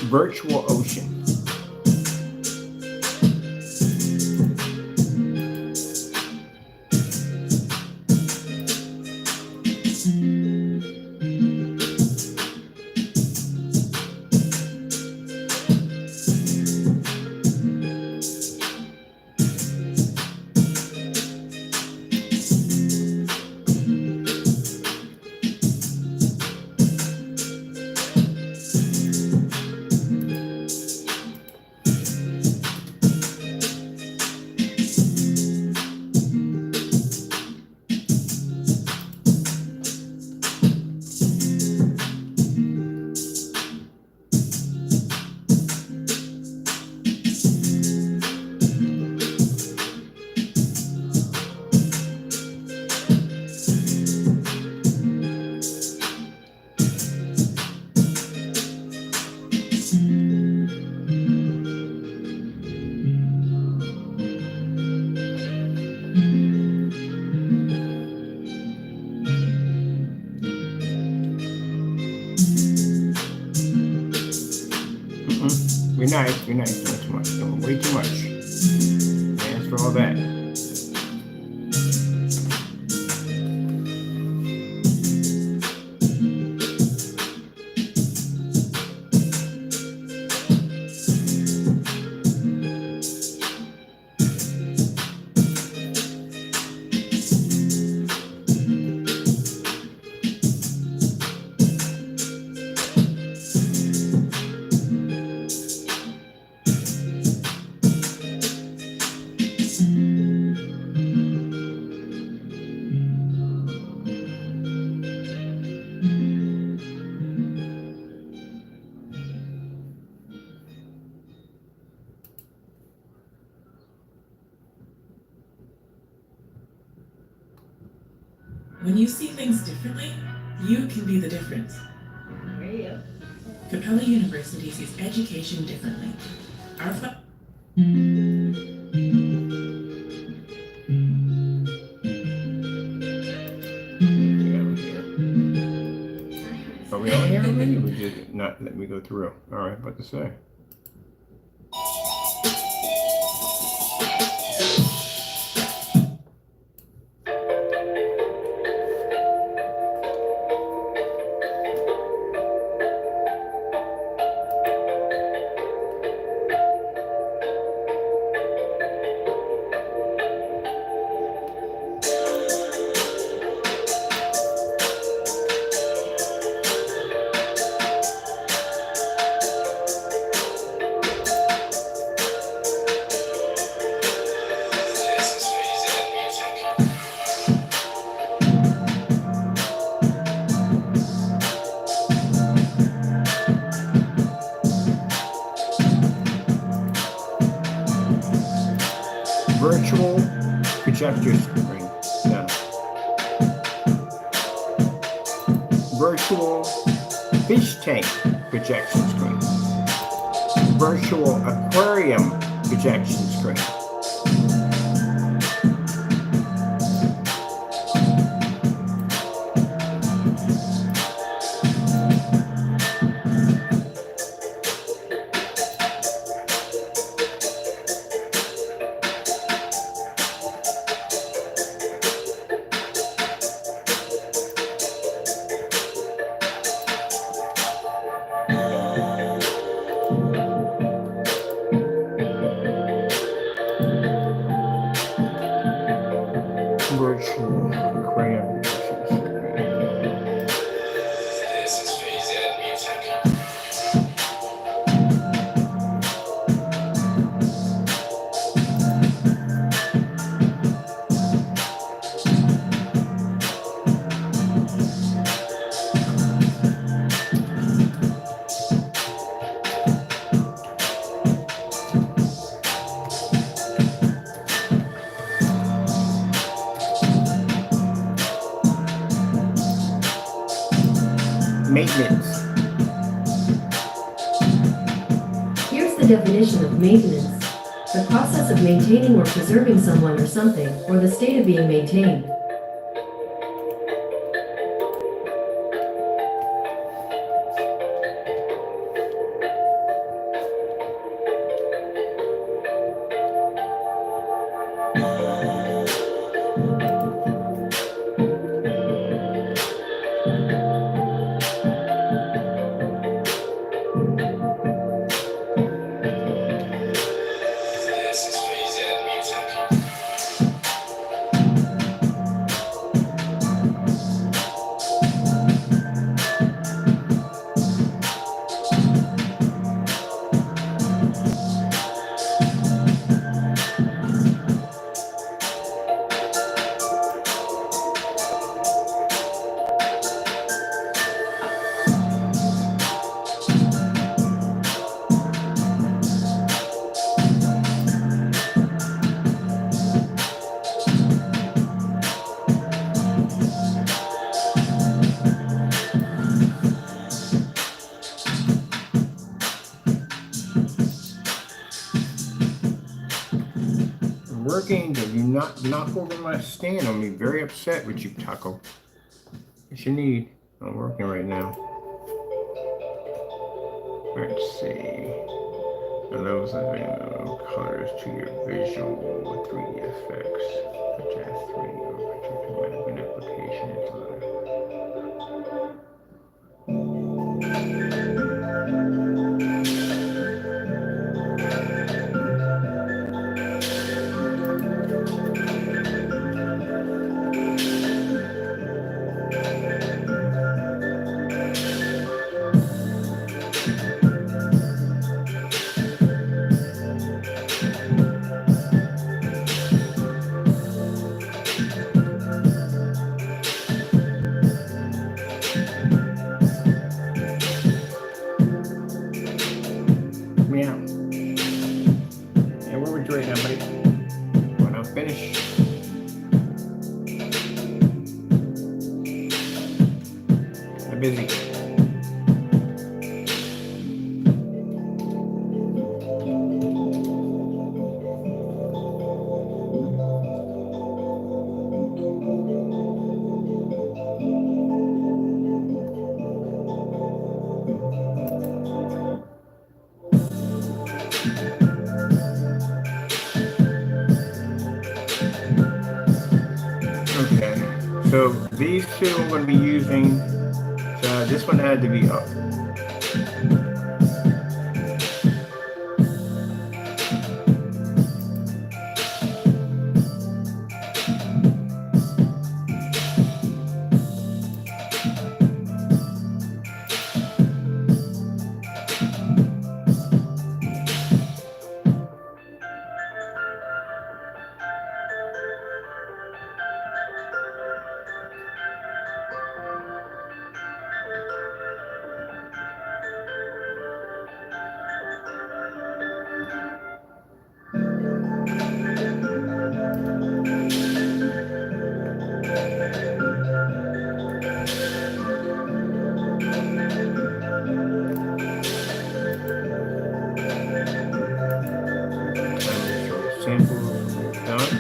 Virtual ocean. Be nice. Doing too much. Doing way too much. Thanks for all that. When you see things differently, you can be the difference. Capella University sees education differently. Our Are we on here already? Or did it not let me go through? All right, what to say? Virtual projector screen. No. Virtual fish tank projection screen. Virtual aquarium projection screen. Virtual aquarium projection screen. This is Phase Music. Maintenance. Here's the definition of maintenance: the process of maintaining or preserving someone or something, or the state of being maintained. This is Phase Music. Working, do not knock over my stand on me. Very upset with you, Taco. What you need? I'm working right now. Let's see. The levels of colors to your visual 3D effects, such as 3D or projector management applications. Yeah. Yeah, where would you right now, buddy? When I'm finished. I'm busy. Okay, so these two I'm going to be using. So this one had to be up. Samples done.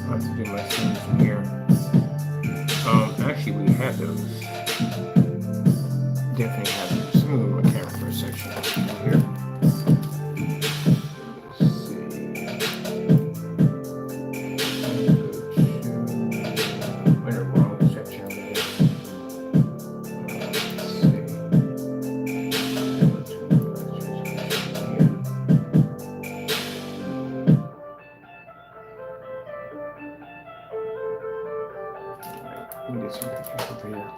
I'll have to do my scenes from here. Actually, we have those. Definitely have those. Let me move my camera for a section here. Let's see. I'm in the wrong section here. Let's see. Let me get some pictures over here.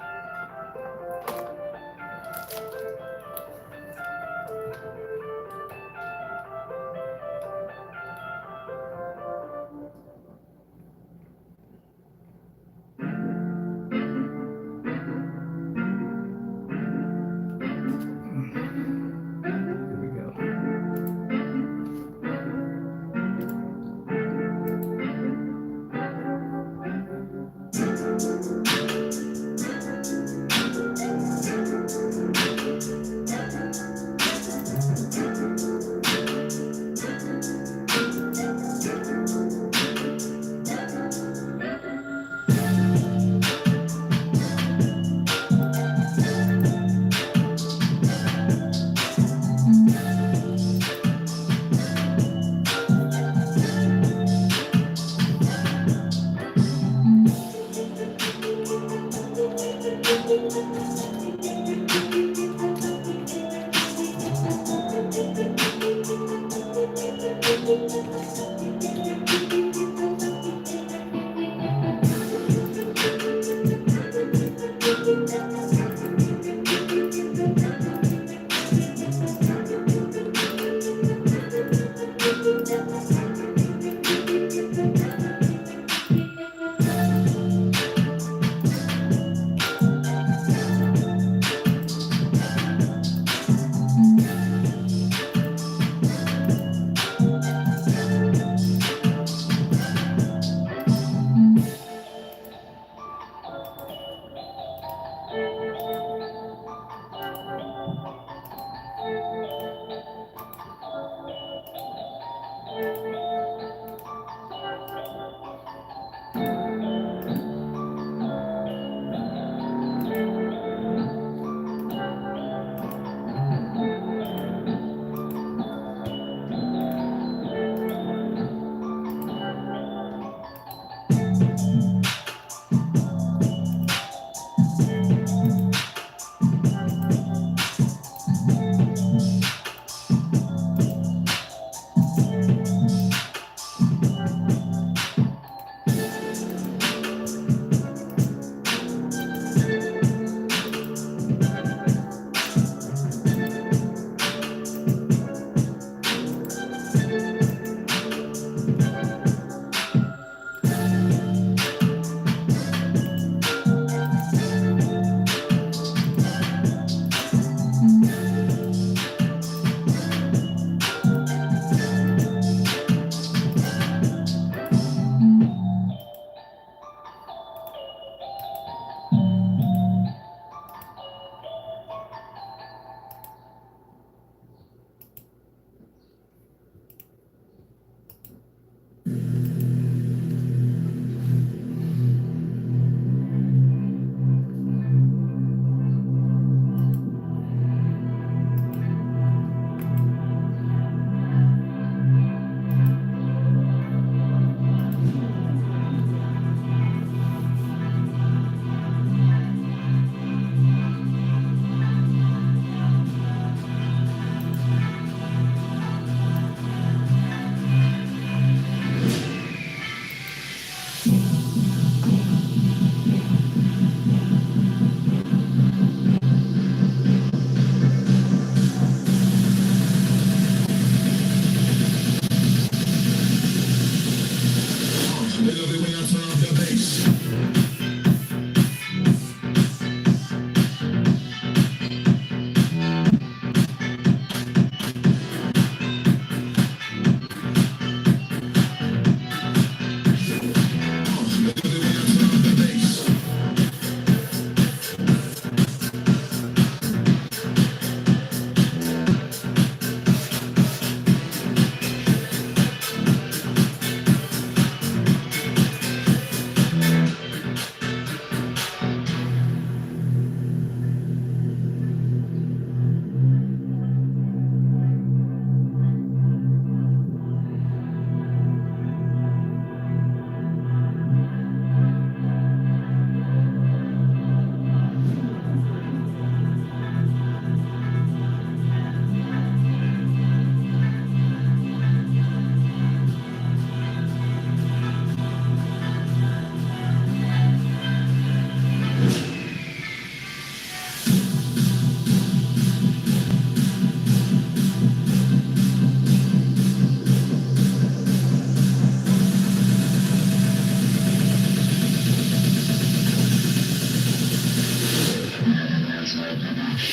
All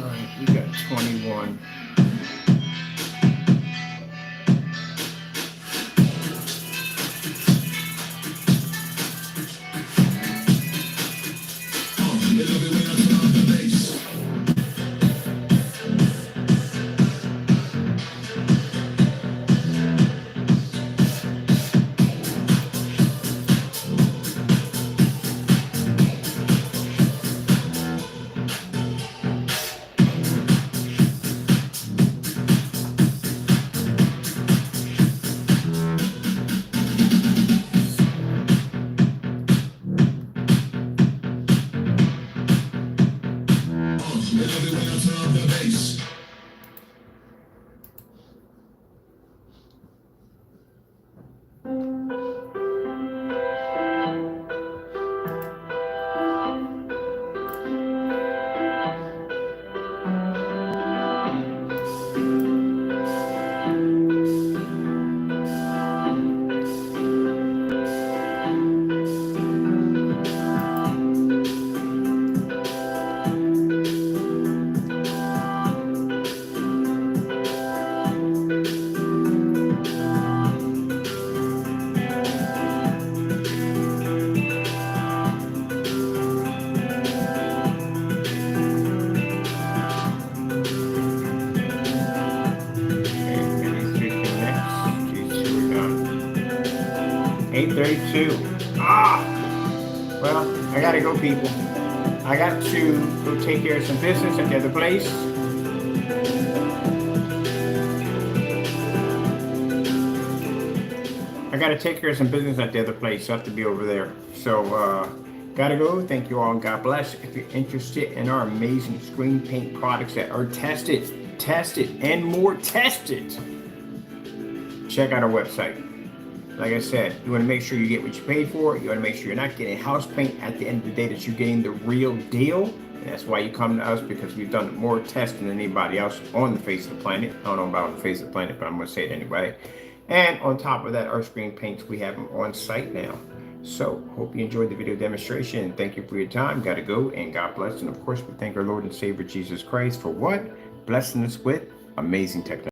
right, we got 21. These two are done. 8:32. Well, I gotta go, people. I got to go take care of some business at the other place. I gotta take care of some business at the other place. So I have to be over there. So, gotta go. Thank you all and God bless. If you're interested in our amazing screen paint products that are tested, and more tested, check out our website. Like I said, you want to make sure you get what you paid for. You want to make sure you're not getting house paint at the end of the day, that you're getting the real deal. And that's why you come to us, because we've done more testing than anybody else on the face of the planet. I don't know about the face of the planet, but I'm going to say it anyway. And on top of that, our screen paints, we have them on site now. So hope you enjoyed the video demonstration. Thank you for your time. Got to go, and God bless. And of course, we thank our Lord and Savior Jesus Christ for what? Blessing us with amazing technology.